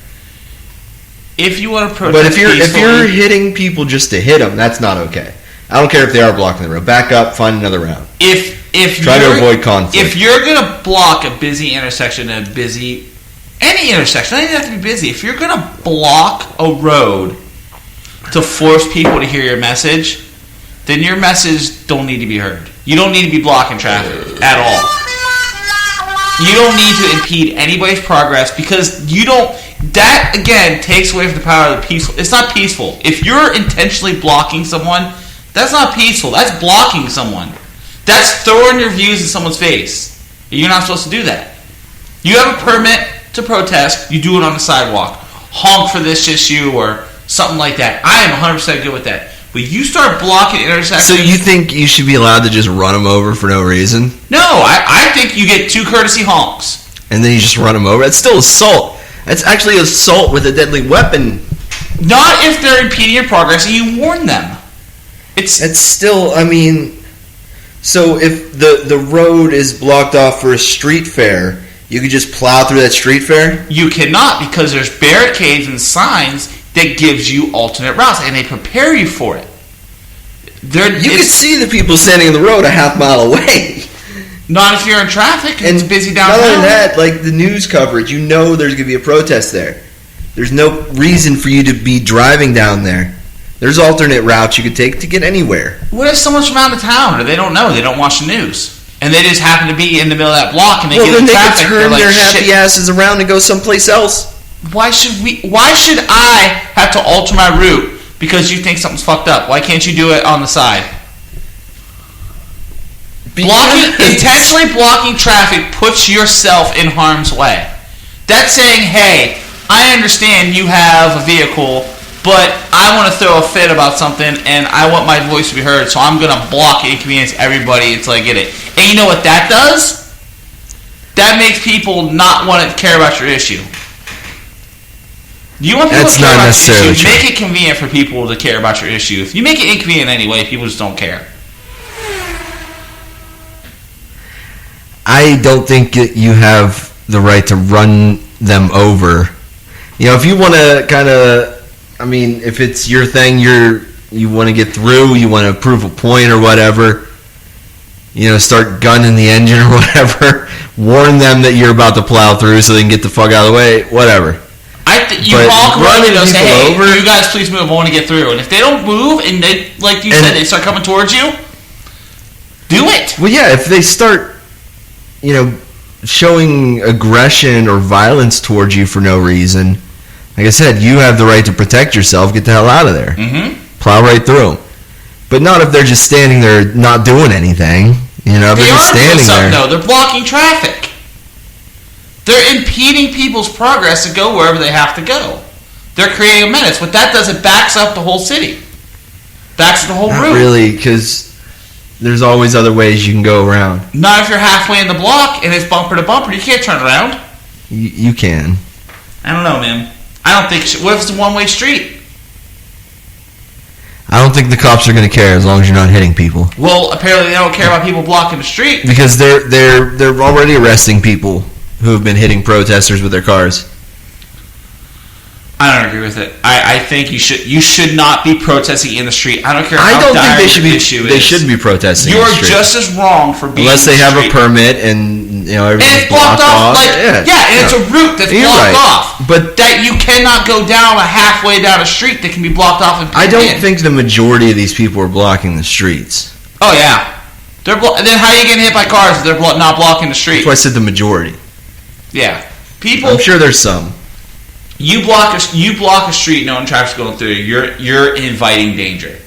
If you want to protest, but if you're hitting people just to hit them, that's not okay. I don't care if they are blocking the road. Back up, find another route. Try to avoid conflict. If you're gonna block a busy intersection, any intersection, it doesn't have to be busy. If you're gonna block a road to force people to hear your message, then your message don't need to be heard. You don't need to be blocking traffic at all. You don't need to impede anybody's progress because you don't. That again takes away from the power of the peaceful. It's not peaceful. If you're intentionally blocking someone, that's not peaceful. That's blocking someone. That's throwing your views in someone's face. You're not supposed to do that. You have a permit to protest. You do it on the sidewalk. Honk for this issue or something like that. I am 100% good with that. But you start blocking intersections. So you think you should be allowed to just run them over for no reason? No, I think you get 2 courtesy honks. And then you just run them over? That's still assault. That's actually assault with a deadly weapon. Not if they're impeding your progress and you warn them. It's still, I mean, so if the road is blocked off for a street fair, you could just plow through that street fair? You cannot, because there's barricades and signs that gives you alternate routes, and they prepare you for it. You can see the people standing in the road a half mile away. Not if you're in traffic and it's busy downtown. Not only that, like the news coverage, you know there's going to be a protest there. There's no reason for you to be driving down there. There's alternate routes you could take to get anywhere. What if someone's from out of town or they don't know, they don't watch the news, and they just happen to be in the middle of that block and they get in traffic? They turn their happy asses around and go someplace else. Why should I have to alter my route because you think something's fucked up? Why can't you do it on the side? Intentionally blocking traffic puts yourself in harm's way. That's saying, hey, I understand you have a vehicle, but I want to throw a fit about something and I want my voice to be heard, so I'm going to block it, inconvenience everybody until I get it. And you know what that does? That makes people not want to care about your issue. You want people to care about your issue, make it convenient for people to care about your issue. If you make it inconvenient anyway, people just don't care. I don't think that you have the right to run them over. You know, if you want to kind of, I mean, if it's your thing, you want to get through, you want to prove a point or whatever, you know, start gunning the engine or whatever, warn them that you're about to plow through so they can get the fuck out of the way, whatever. You walk around and say, hey, you guys please move, I want to get through. And if they don't move and they, like you said, they start coming towards you, do it. Well, yeah, if they start, you know, showing aggression or violence towards you for no reason, like I said, you have the right to protect yourself. Get the hell out of there. Mm-hmm. Plow right through them. But not if they're just standing there not doing anything. You know, they're just standing there. No, they're blocking traffic. They're impeding people's progress to go wherever they have to go. They're creating a menace. What that does, it backs up the whole city. Backs up the whole route. Not really, because there's always other ways you can go around. Not if you're halfway in the block and it's bumper to bumper. You can't turn around. You can. I don't know, man. I don't think... What if it's a one-way street? I don't think the cops are going to care as long as you're not hitting people. Well, apparently they don't care about people blocking the street. Because they're already arresting people who have been hitting protesters with their cars. I don't agree with it. I think you should not be protesting in the street. I don't care how I don't dire think the issue is. They should be protesting. You're in the street. just as wrong for being unless they have a permit and everything's blocked off. And it's a route that's blocked off. But that you cannot go down halfway down a street that can be blocked off. And I don't think the majority of these people are blocking the streets. Oh yeah, then how are you getting hit by cars if they're not blocking the street? That's why I said the majority. Yeah, people. I'm sure there's some. You block a street, no traffic's going through. You're inviting danger.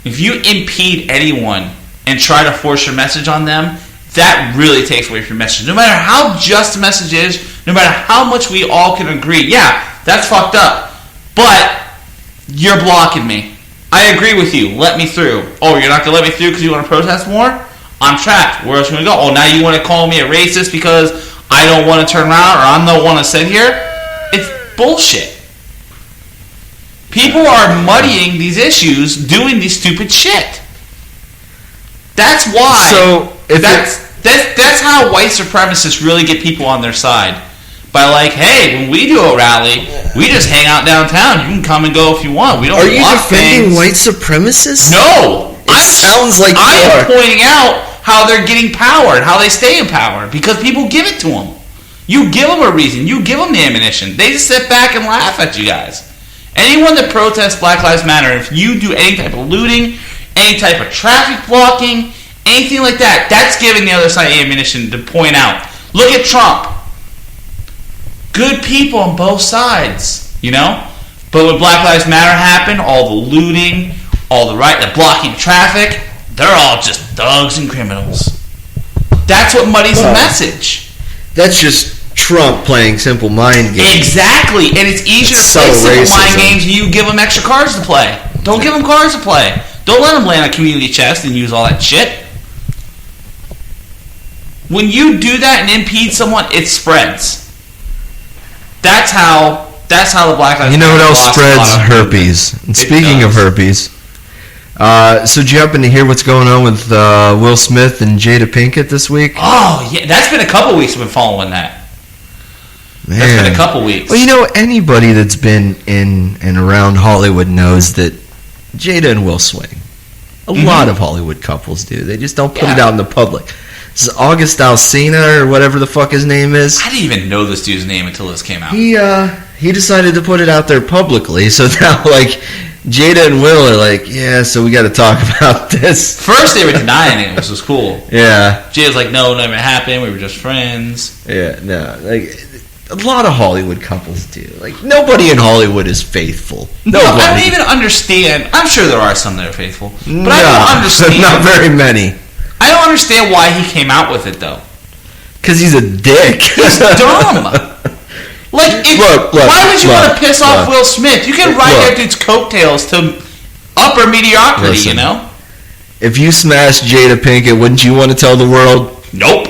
If you impede anyone and try to force your message on them, that really takes away from your message. No matter how just the message is, no matter how much we all can agree, yeah, that's fucked up. But you're blocking me. I agree with you. Let me through. Oh, you're not gonna let me through because you want to protest more? I'm trapped. Where else are we gonna go? Oh, now you want to call me a racist because I don't want to turn around, or I'm the one to sit here. It's bullshit. People are muddying these issues, doing these stupid shit. That's why. So that's how white supremacists really get people on their side. By like, hey, when we do a rally, we just hang out downtown. You can come and go if you want. We don't. Are you defending white supremacists? No. It sounds like I am pointing out how they're getting power and how they stay in power because people give it to them. You give them a reason. You give them the ammunition. They just sit back and laugh at you guys. Anyone that protests Black Lives Matter, if you do any type of looting, any type of traffic blocking, anything like that, that's giving the other side ammunition to point out. Look at Trump. Good people on both sides, you know? But when Black Lives Matter happened, all the looting, all the blocking traffic, they're all just thugs and criminals. That's what muddies the message. That's just Trump playing simple mind games. Exactly, and it's easier to play simple mind games and you give them extra cards to play. Don't give them cards to play. Don't let them land on community chest and use all that shit. When you do that and impede someone, it spreads. That's how the Black Lives Matter. You know what else spreads? Herpes. And speaking of herpes, so did you happen to hear what's going on with Will Smith and Jada Pinkett this week? Oh, yeah. That's been a couple weeks we've been following that. Man. That's been a couple weeks. Well, you know, anybody that's been in and around Hollywood knows that Jada and Will swing. A lot of Hollywood couples do. They just don't put it out in the public. This is August Alsina or whatever the fuck his name is. I didn't even know this dude's name until this came out. He decided to put it out there publicly, so now, like, Jada and Will are like, yeah, so we got to talk about this. First, they were denying it, which was cool. Yeah. Jada's like, no, it never happened. We were just friends. Yeah, no. Like, a lot of Hollywood couples do. Like, nobody in Hollywood is faithful. Nobody. No, I don't even understand. I'm sure there are some that are faithful. But I don't understand. Not very many. I don't understand why he came out with it, though. Because he's a dick. He's dumb. Like, why would you want to piss off Will Smith? You can ride that dude's coattails to upper mediocrity, you know? If you smashed Jada Pinkett, wouldn't you want to tell the world? Nope.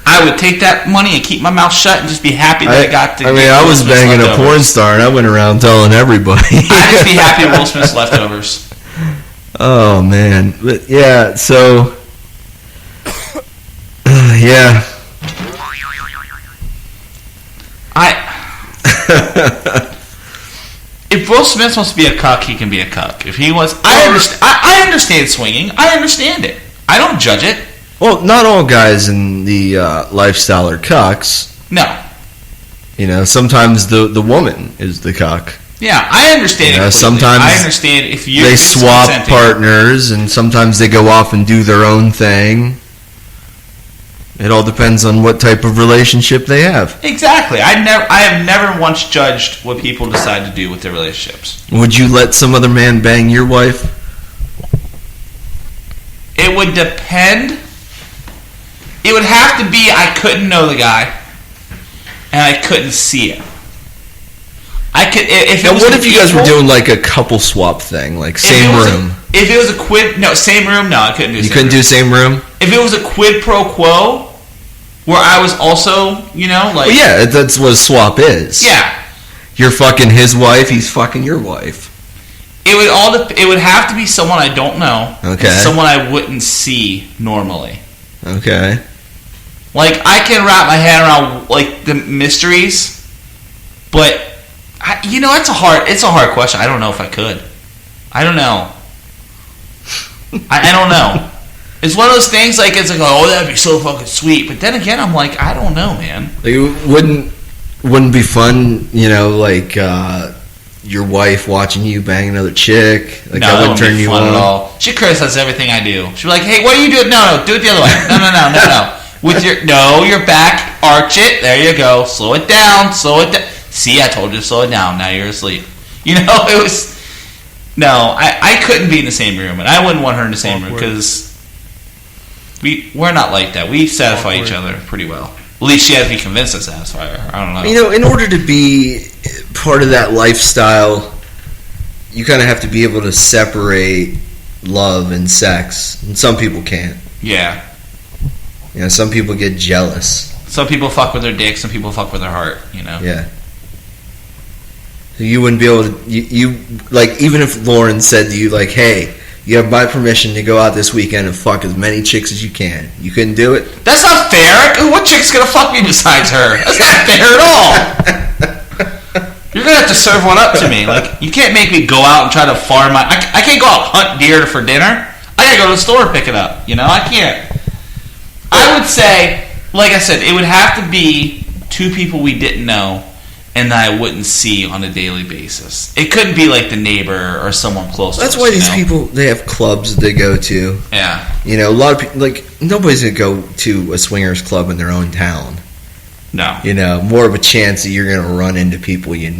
I would take that money and keep my mouth shut and just be happy that I got to. I was banging a porn star and I went around telling everybody. I'd just be happy with Will Smith's leftovers. Oh, man. But, yeah, so... yeah. If Will Smith wants to be a cuck, he can be a cuck. If he wants... I understand swinging. I understand it. I don't judge it. Well, not all guys in the lifestyle are cucks. No. You know, sometimes the woman is the cuck. Yeah, I understand it. Sometimes I understand if you they swap partners, and sometimes they go off and do their own thing. It all depends on what type of relationship they have. Exactly. I have never once judged what people decide to do with their relationships. Would you let some other man bang your wife? It would depend. It would have to be I couldn't know the guy, and I couldn't see it. I could if it now, was. What if you guys were doing like a couple swap thing, like same room? If it was a same room, no, I couldn't do. You couldn't do same room. If it was a quid pro quo, where I was also, like, well, yeah, that's what a swap is. Yeah, you're fucking his wife, he's fucking your wife. It would have to be someone I don't know. Okay. Someone I wouldn't see normally. Okay. Like, I can wrap my head around like the mysteries, but it's a hard question. I don't know if I could. I don't know. I don't know. It's one of those things, like, it's like, oh, that'd be so fucking sweet. But then again, I'm like, I don't know, man. Like, it wouldn't be fun, like, your wife watching you bang another chick? Like, no, that wouldn't turn you on? At all. She criticizes everything I do. She'd be like, hey, what are you doing? No, do it the other way. No. Your back, arch it. There you go. Slow it down. See, I told you to slow it down. Now you're asleep. It was... No, I couldn't be in the same room, and I wouldn't want her in the same room, because we're not like that. We satisfy each other pretty well. At least she has to be convinced to satisfy her. I don't know. In order to be part of that lifestyle, you kind of have to be able to separate love and sex, and some people can't. Yeah. Some people get jealous. Some people fuck with their dick, some people fuck with their heart, Yeah. So you wouldn't be able to, you like, even if Lauren said to you, like, hey, you have my permission to go out this weekend and fuck as many chicks as you can. You couldn't do it? That's not fair. What chick's gonna fuck me besides her? That's not fair at all. You're gonna have to serve one up to me. Like, you can't make me go out and try to farm my... I can't go out and hunt deer for dinner. I gotta go to the store and pick it up. I can't. I would say, like I said, it would have to be two people we didn't know and that I wouldn't see on a daily basis. It couldn't be like the neighbor or someone close to us. That's why these people, they have clubs that they go to. Yeah. A lot of people, like, nobody's going to go to a swingers club in their own town. No. More of a chance that you're going to run into people or see look,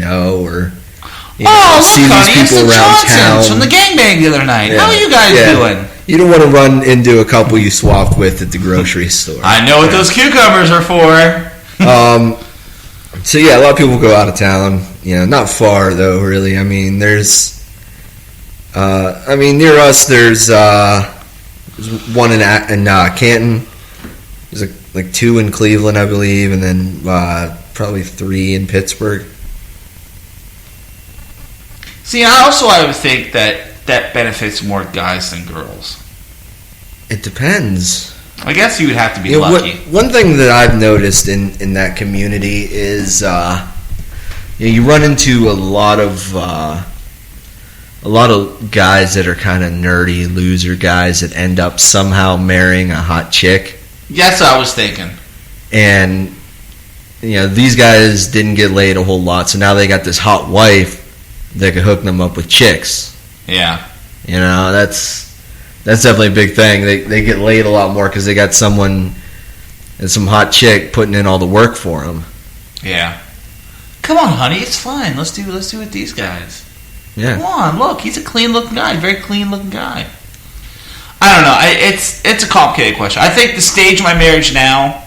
these people around town. From the gangbang the other night. Yeah. How are you guys doing? You don't want to run into a couple you swapped with at the grocery store. I know what those cucumbers are for. So yeah, a lot of people go out of town. Not far though, really. I mean, there's, near us, there's one in Canton. There's like 2 in Cleveland, I believe, and then probably 3 in Pittsburgh. See, I would think that benefits more guys than girls. It depends. I guess you would have to be lucky. One thing that I've noticed in that community is you run into a lot of guys that are kind of nerdy loser guys that end up somehow marrying a hot chick. Yes, I was thinking. And these guys didn't get laid a whole lot, so now they got this hot wife that could hook them up with chicks. Yeah. That's definitely a big thing. They get laid a lot more because they got someone and some hot chick putting in all the work for them. Yeah. Come on, honey, it's fine. Let's do it with these guys. Yeah. Come on, look, he's a clean looking guy, very clean looking guy. I don't know. It's a complicated question. I think the stage of my marriage now,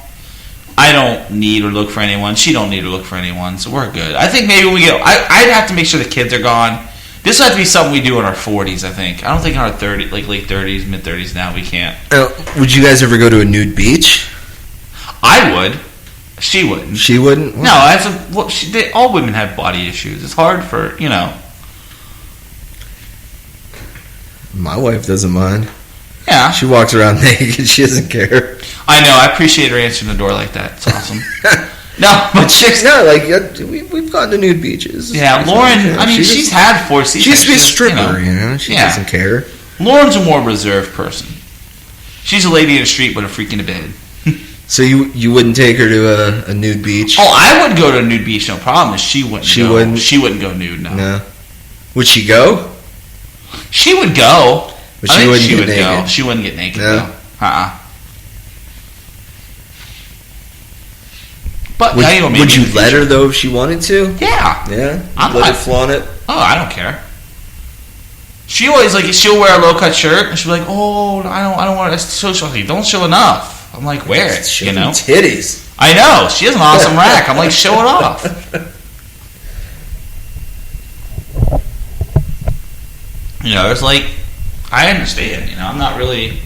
I don't need or look for anyone. She don't need or look for anyone, so we're good. I think maybe when we get, I'd have to make sure the kids are gone. This would have to be something we do in our 40s, I think. I don't think in our 30s, like late 30s, mid 30s now, we can't. Would you guys ever go to a nude beach? I would. She wouldn't. She wouldn't? No, all women have body issues. It's hard for, My wife doesn't mind. Yeah. She walks around naked. She doesn't care. I know. I appreciate her answering the door like that. It's awesome. No, but chicks... No, like, we've gone to nude beaches. Yeah, Lauren, she's had 4 seasons. She used to be a stripper, She doesn't care. Lauren's a more reserved person. She's a lady in the street but a freak in the bed. So you wouldn't take her to a nude beach? Oh, I would go to a nude beach, no problem. She wouldn't go. She wouldn't go nude, no. No. Would she go? She would go. But she wouldn't get naked. Go. She wouldn't get naked, no. But would you let her though if she wanted to? Yeah. Yeah. Let her flaunt it. Oh, I don't care. She always she'll wear a low cut shirt and she'll be like, oh, I don't want to. Don't show enough. I'm like, wear it. Show titties. I know. She has an awesome rack. I'm like, show it off. You know, it's like, I understand. You know, I'm not really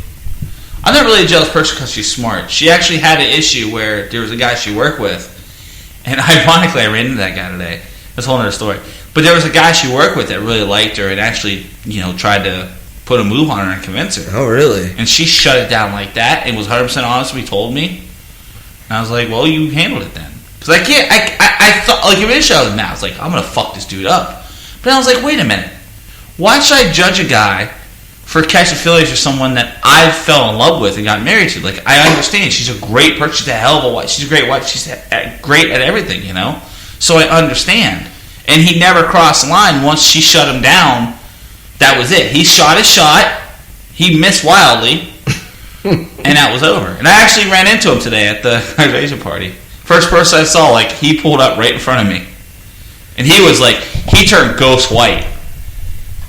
a jealous person because she's smart. She actually had an issue where there was a guy she worked with, and ironically, I ran into that guy today. That's a whole other story. But there was a guy she worked with that really liked her and actually, you know, tried to put a move on her and convince her. Oh, really? And she shut it down like that and was 100% honest when he told me. And I was like, well, you handled it then. Because I thought, like, eventually I was mad. I was like, I'm going to fuck this dude up. But I was like, wait a minute. Why should I judge a guy for catching feelings for someone that I fell in love with and got married to? Like, I understand. She's a great person. She's a hell of a wife. She's a great wife. She's great at everything, you know? So I understand. And he never crossed the line. Once she shut him down, that was it. He shot his shot. He missed wildly. And that was over. And I actually ran into him today at the graduation party. First person I saw, like, he pulled up right in front of me. And he was like, he turned ghost white.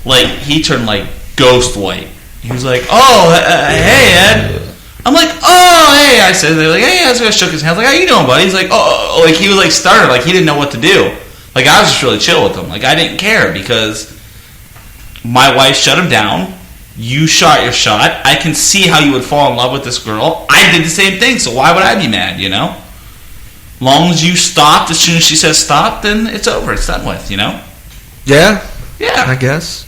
Like, he turned, like, ghost white. He was like, oh, hey, Ed. I'm like, oh, hey. I said, they're like, hey, I shook his hand. I was like, how you doing, buddy? He's like, oh, like, he was, like, started. Like, he didn't know what to do. Like, I was just really chill with him. Like, I didn't care because my wife shut him down. You shot your shot. I can see how you would fall in love with this girl. I did the same thing, so why would I be mad, you know? Long as you stopped, as soon as she says stop, then it's over. It's done with, you know? Yeah. Yeah. I guess.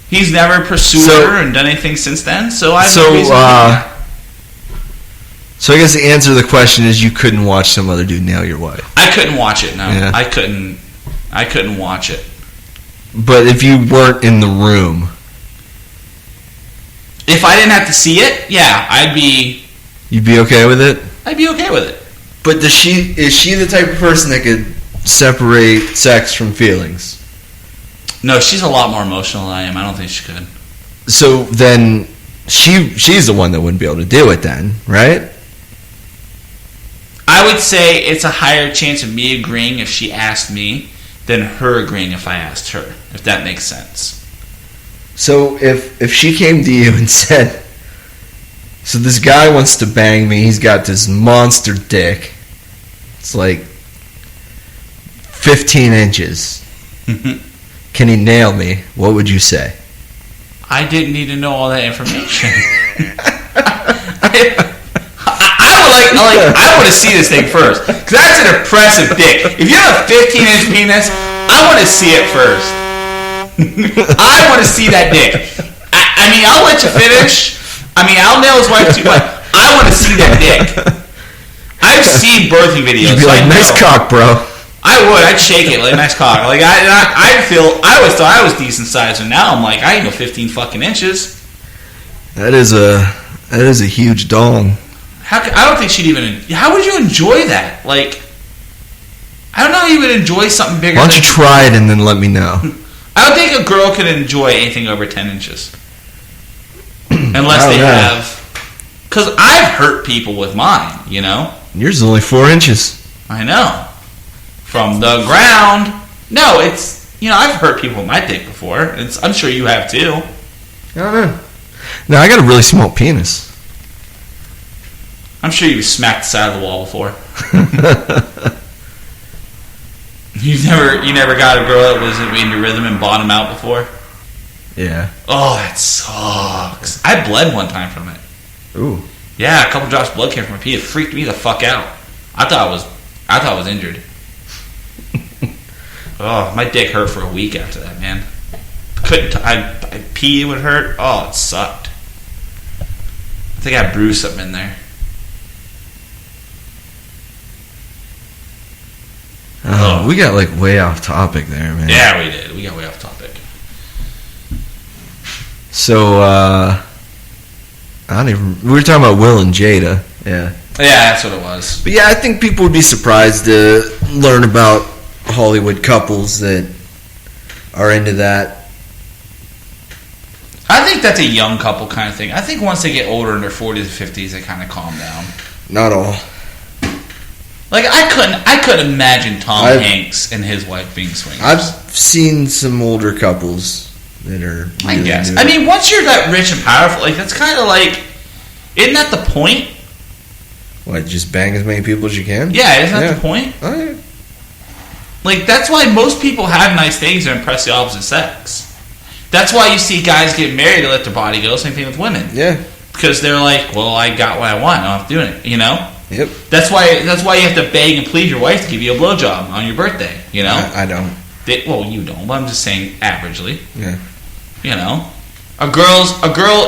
He's never pursued her and done anything since then, so I have no reason to do that. So I guess the answer to the question is you couldn't watch some other dude nail your wife. I couldn't watch it, no. Yeah. I couldn't watch it. But if you weren't in the room... If I didn't have to see it, yeah, You'd be okay with it? I'd be okay with it. But is she the type of person that could separate sex from feelings? No, she's a lot more emotional than I am. I don't think she could. So then she's the one that wouldn't be able to do it then, right? I would say it's a higher chance of me agreeing if she asked me than her agreeing if I asked her, if that makes sense. So if she came to you and said, so this guy wants to bang me, he's got this monster dick, it's like 15 inches, can he nail me? What would you say? I didn't need to know all that information. I want to see this thing first, because that's an impressive dick. If you have a 15-inch penis, I want to see it first. I want to see that dick. I mean, I'll let you finish. I mean, I'll nail his wife too, but I want to see that dick. I've seen birthing videos. You'd be like, nice cock, bro. I would. I'd shake it like nice cock. Like I always thought I was decent sized, and now I'm like, I ain't no 15 fucking inches. That is a huge dong. I don't think she'd even. How would you enjoy that? Like, I don't know how you would enjoy something bigger. Why don't you try it and then let me know? I don't think a girl can enjoy anything over 10 inches. Unless they have... Because I've hurt people with mine, you know? Yours is only 4 inches. I know. From the ground. No, it's... You know, I've hurt people with my dick before. I'm sure you have too. I don't know. No, I got a really small penis. I'm sure you've smacked the side of the wall before. You never got a girl that was in your rhythm and bottom out before? Yeah. Oh, that sucks. I bled one time from it. Ooh. Yeah, a couple drops of blood came from my pee. It freaked me the fuck out. I thought I was injured. Oh, my dick hurt for a week after that, man. I pee would hurt. Oh, it sucked. I think I bruised something in there. Oh, we got like way off topic there, man. Yeah, we did. We got way off topic. So, we were talking about Will and Jada. Yeah. Yeah, that's what it was. But yeah, I think people would be surprised to learn about Hollywood couples that are into that. I think that's a young couple kind of thing. I think once they get older in their 40s and 50s, they kind of calm down. Not all. Like, I couldn't imagine Tom Hanks and his wife being swingers. I've seen some older couples that are really I guess. I mean, once you're that rich and powerful, like, that's kind of like, isn't that the point? What, just bang as many people as you can? Yeah, isn't that the point? Oh, yeah. Like, that's why most people have nice things to impress the opposite sex. That's why you see guys get married to let their body go. Same thing with women. Yeah. Because they're like, well, I got what I want. I'm not doing it. You know. Yep. That's why you have to beg and plead your wife to give you a blowjob on your birthday. You know. I don't. Well, you don't. But I'm just saying, averagely. Yeah. You know,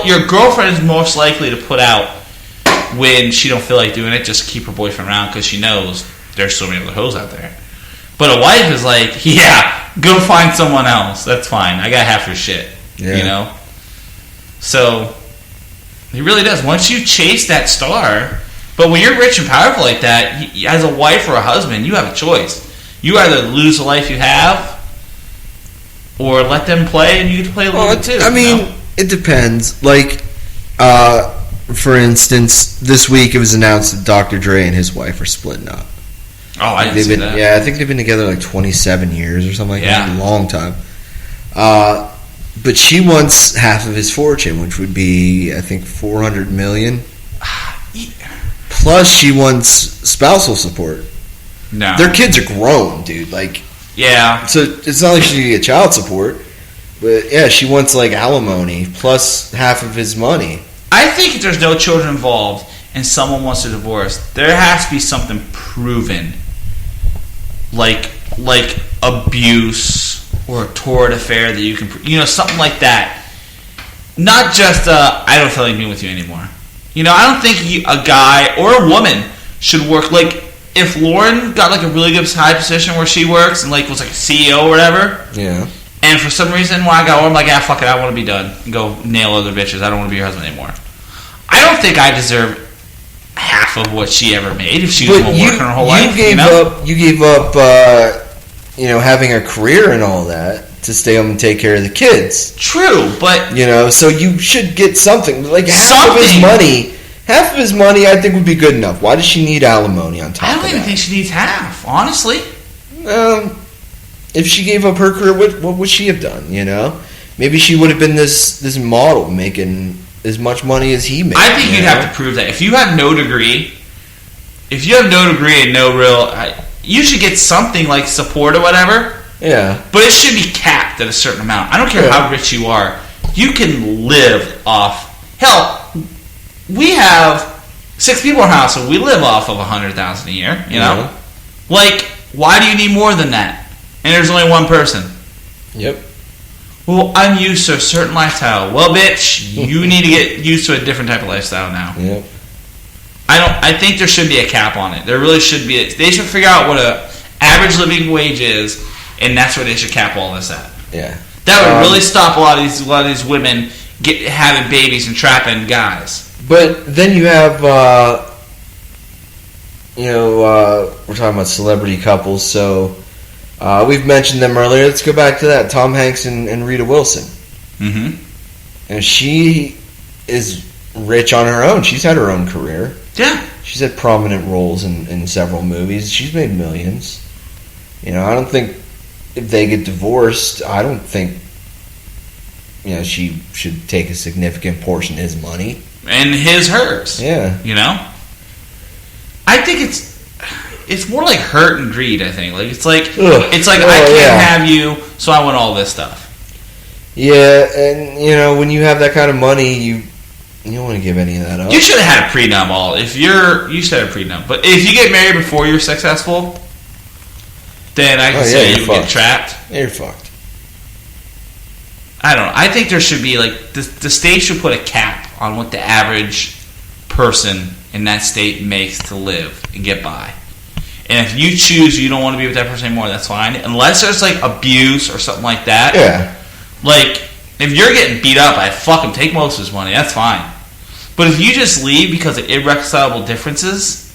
your girlfriend is most likely to put out when she don't feel like doing it. Just keep her boyfriend around because she knows there's so many other hoes out there. But a wife is like, yeah, go find someone else. That's fine. I got half your shit. Yeah. You know? So, he really does. Once you chase that star, but when you're rich and powerful like that, as a wife or a husband, you have a choice. You either lose the life you have, or let them play and you get to play a little bit too. I mean, it depends. Like, for instance, this week it was announced that Dr. Dre and his wife are splitting up. Oh, I didn't see that. Yeah, I think they've been together like 27 years or something like that. A long time. But she wants half of his fortune, which would be, I think, $400 million. Plus, she wants spousal support. No. Their kids are grown, dude. Like, yeah. So it's not like she can get child support. But, yeah, she wants, like, alimony plus half of his money. I think if there's no children involved and someone wants a divorce, there has to be something proven. Like abuse or a torrid affair that you can, something like that. Not just I don't feel like being with you anymore. I don't think a guy or a woman should work like if Lauren got like a really good high position where she works and like was like a CEO or whatever. Yeah. And for some reason when I got I'm like, fuck it, I want to be done and go nail other bitches. I don't want to be your husband anymore. I don't think I deserve half of what she ever made if she was working her whole life. You gave up having a career and all that to stay home and take care of the kids. True, but so you should get something. Like half of his money I think would be good enough. Why does she need alimony on top of that? I don't even think she needs half, honestly. If she gave up her career, what would she have done, Maybe she would have been this model making as much money as he made. I think you'd have to prove that. If you have no degree and no real... you should get something like support or whatever. Yeah. But it should be capped at a certain amount. I don't care how rich you are. You can live off... Hell, we have 6 people in our house, and we live off of $100,000 a year, you know? Yeah. Like, why do you need more than that? And there's only one person. Yep. Well, I'm used to a certain lifestyle. Well, bitch, you need to get used to a different type of lifestyle now. Yep. I think there should be a cap on it. There really should be. They should figure out what a average living wage is, and that's where they should cap all this at. Yeah. That would really stop a lot of these women having babies and trapping guys. But then you have, we're talking about celebrity couples, so we've mentioned them earlier. Let's go back to that. Tom Hanks and Rita Wilson. Mm-hmm. And she is rich on her own. She's had her own career. Yeah. She's had prominent roles in several movies. She's made millions. I don't think if they get divorced, I don't think she should take a significant portion of his money. And hers. Yeah. I think it's more like hurt and greed, I think. Like it's like I can't have you, so I want all this stuff. Yeah, and when you have that kind of money, you don't want to give any of that up. You should have had a prenup. You should have a prenup. But if you get married before you're successful, then I can say you get trapped. Yeah, you're fucked. I don't know. I think there should be like the state should put a cap on what the average person in that state makes to live and get by. And if you choose you don't want to be with that person anymore, that's fine. Unless there's like abuse or something like that. Yeah. Like if you're getting beat up, I fucking take most of his money. That's fine. But if you just leave because of irreconcilable differences,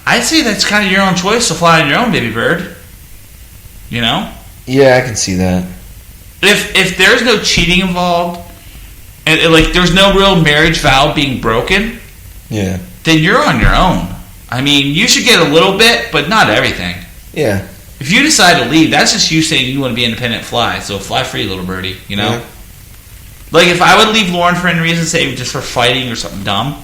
I'd say that's kind of your own choice to fly on your own, baby bird. Yeah, I can see that. If there's no cheating involved, and like there's no real marriage vow being broken, yeah, then you're on your own. I mean, you should get a little bit, but not everything. Yeah. If you decide to leave, that's just you saying you want to be independent, fly. So fly free, little birdie. Yeah. Like if I would leave Lauren for any reason, say just for fighting or something dumb,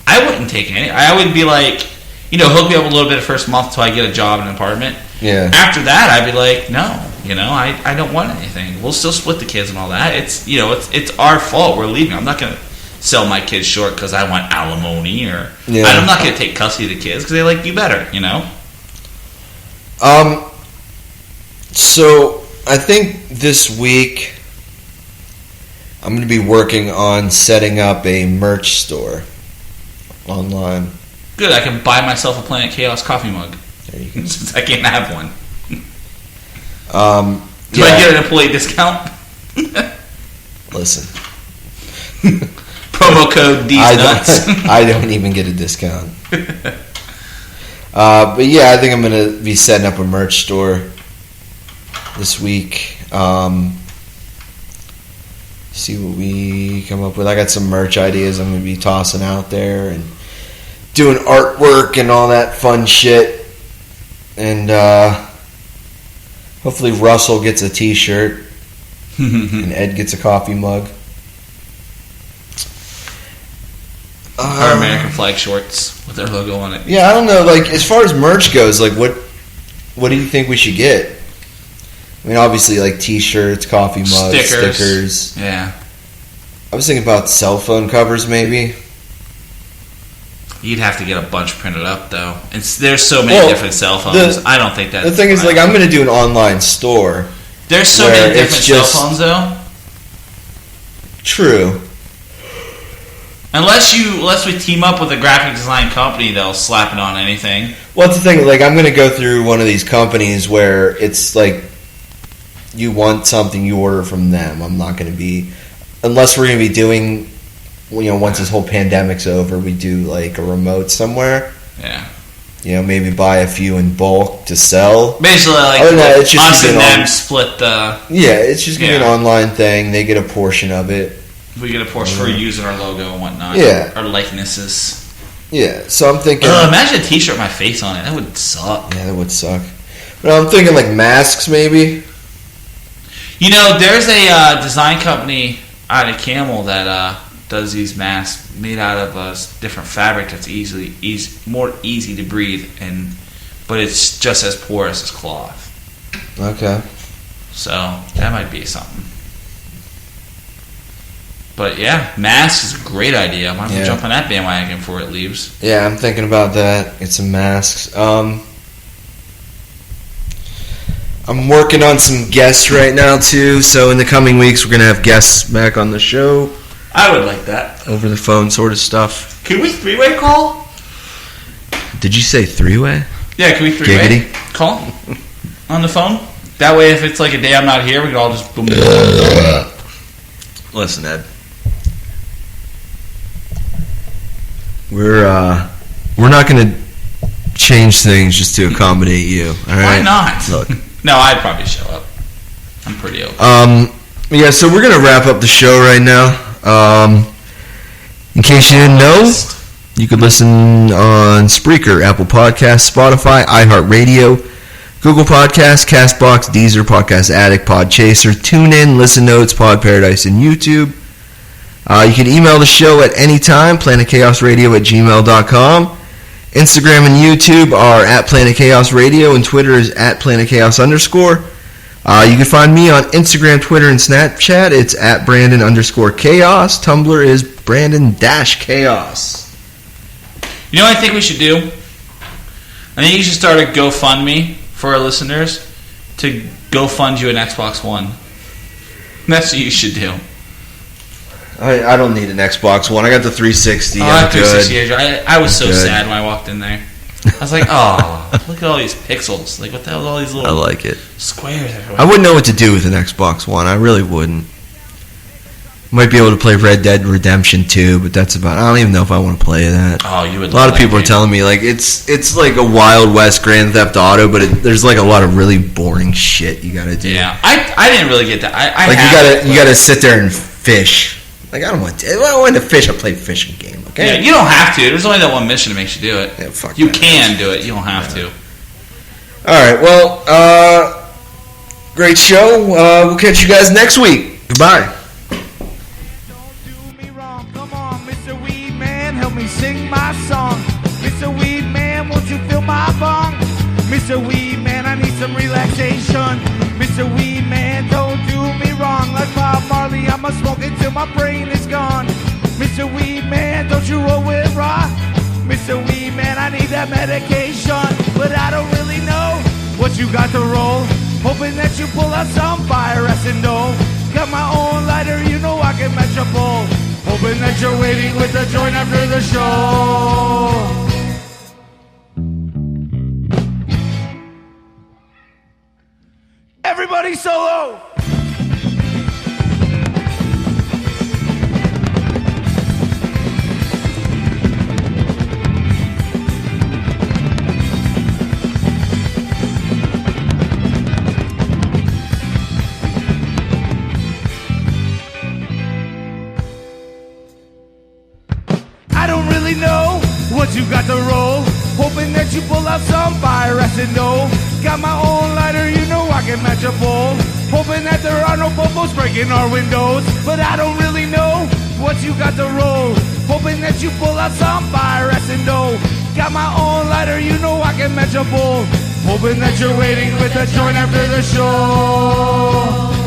I wouldn't take any. I would be like, hook me up a little bit the first month until I get a job and an apartment. Yeah. After that, I'd be like, no, You know, I don't want anything. We'll still split the kids and all that. It's, you know, it's our fault. We're leaving. I'm not going to sell my kids short because I want alimony, or I'm not going to take custody of the kids because they like you better, you know? So I think this week I'm going to be working on setting up a merch store online. Good, I can buy myself a Planet Chaos coffee mug. There you go. Since I can't have one. Do I get an employee discount? Listen. Promo code D's Nuts. I don't even get a discount. But yeah, I think I'm going to be setting up a merch store this week. See what we come up with. I got some merch ideas I'm going to be tossing out there and doing artwork and all that fun shit. And hopefully Russell gets a t-shirt and Ed gets a coffee mug. Our American flag shorts with their logo on it. Yeah, I don't know. Like, as far as merch goes, like, what do you think we should get? I mean, obviously, like t-shirts, coffee mugs, stickers. Yeah. I was thinking about cell phone covers, maybe. You'd have to get a bunch printed up, though. There's so many different cell phones. I don't think that. The thing is, like, I'm going to do an online store. There's so many different cell phones, though. True. Unless we team up with a graphic design company, they'll slap it on anything. Well, that's the thing. Like, I'm going to go through one of these companies where it's like you want something, you order from them. I'm not going to be, unless we're going to be doing, you know, once this whole pandemic's over, we do like a remote somewhere. Yeah. You know, maybe buy a few in bulk to sell. Basically, like it's just us and them split the. Yeah, it's just going to be an online thing. They get a portion of it. We get a portion for using our logo and whatnot. Yeah. Our likenesses. Yeah, so I'm thinking. Imagine a t-shirt with my face on it. That would suck. Yeah, that would suck. But I'm thinking like masks, maybe. You know, there's a design company out of Camel that does these masks made out of a different fabric that's more easy to breathe, but it's just as porous as cloth. Okay. So that might be something. But yeah, masks is a great idea. Why don't we jump on that bandwagon before it leaves? Yeah, I'm thinking about that. Get some masks. I'm working on some guests right now too. So in the coming weeks, we're gonna have guests back on the show. I would like that. Over the phone sort of stuff. Can we three-way call? Did you say three-way? Yeah, can we three-way call on the phone? That way, if it's like a day I'm not here, we can all just boom. Listen, Ed. We're not going to change things just to accommodate you. All right? Why not? Look. No, I'd probably show up. I'm pretty open. Yeah, so we're going to wrap up the show right now. In case you didn't know, you could listen on Spreaker, Apple Podcasts, Spotify, iHeartRadio, Google Podcasts, CastBox, Deezer, Podcast Addict, Podchaser, TuneIn, Listen Notes, Pod Paradise, and YouTube. You can email the show at any time, planetchaosradio@gmail.com. Instagram and YouTube are at Planet Chaos Radio, and Twitter is at Planet Chaos _. You can find me on Instagram, Twitter, and Snapchat. It's at Brandon_Chaos. Tumblr is Brandon-Chaos. You know what I think we should do? I think you should start a GoFundMe for our listeners to go fund you an Xbox One. That's what you should do. I don't need an Xbox One. I got the 360. I'm 360. I was so sad when I walked in there. I was like, oh, look at all these pixels. Like, what the hell are all these little squares everywhere? I wouldn't know what to do with an Xbox One. I really wouldn't. Might be able to play Red Dead Redemption 2, but that's about it. I don't even know if I want to play that. Oh, you would. A lot of people are telling me, like, it's like a Wild West Grand Theft Auto, but there's like a lot of really boring shit you got to do. Yeah, I didn't really get that. You got to sit there and fish. Like, I don't want to fish. I play a fishing game, okay? Yeah, you don't have to. There's only that one mission that makes you do it. Yeah, fuck you that. can do it. You don't have to. All right, well, great show. We'll catch you guys next week. Goodbye. Don't do me wrong. Come on, Mr. Weed Man, help me sing my song. Mr. Weed Man, won't you fill my bong? Mr. Weed Man, I need some relaxation. Mr. Weed on smoking till my brain is gone. Mr. Weed Man, don't you roll with rock? Mr. Weed Man, I need that medication, but I don't really know what you got to roll. Hoping that you pull out some fire dough. Got my own lighter, you know I can match a bowl. Hoping that you're waiting with the joint after the show. Everybody solo! Know what you got to roll. Hoping that you pull out some fire dough. Got my own lighter, you know I can match a bowl. Hoping that there are no bubbles breaking our windows, but I don't really know what you got to roll. Hoping that you pull out some fire dough. Got my own lighter, you know I can match a bowl. Hoping that you're waiting with the joint after the show.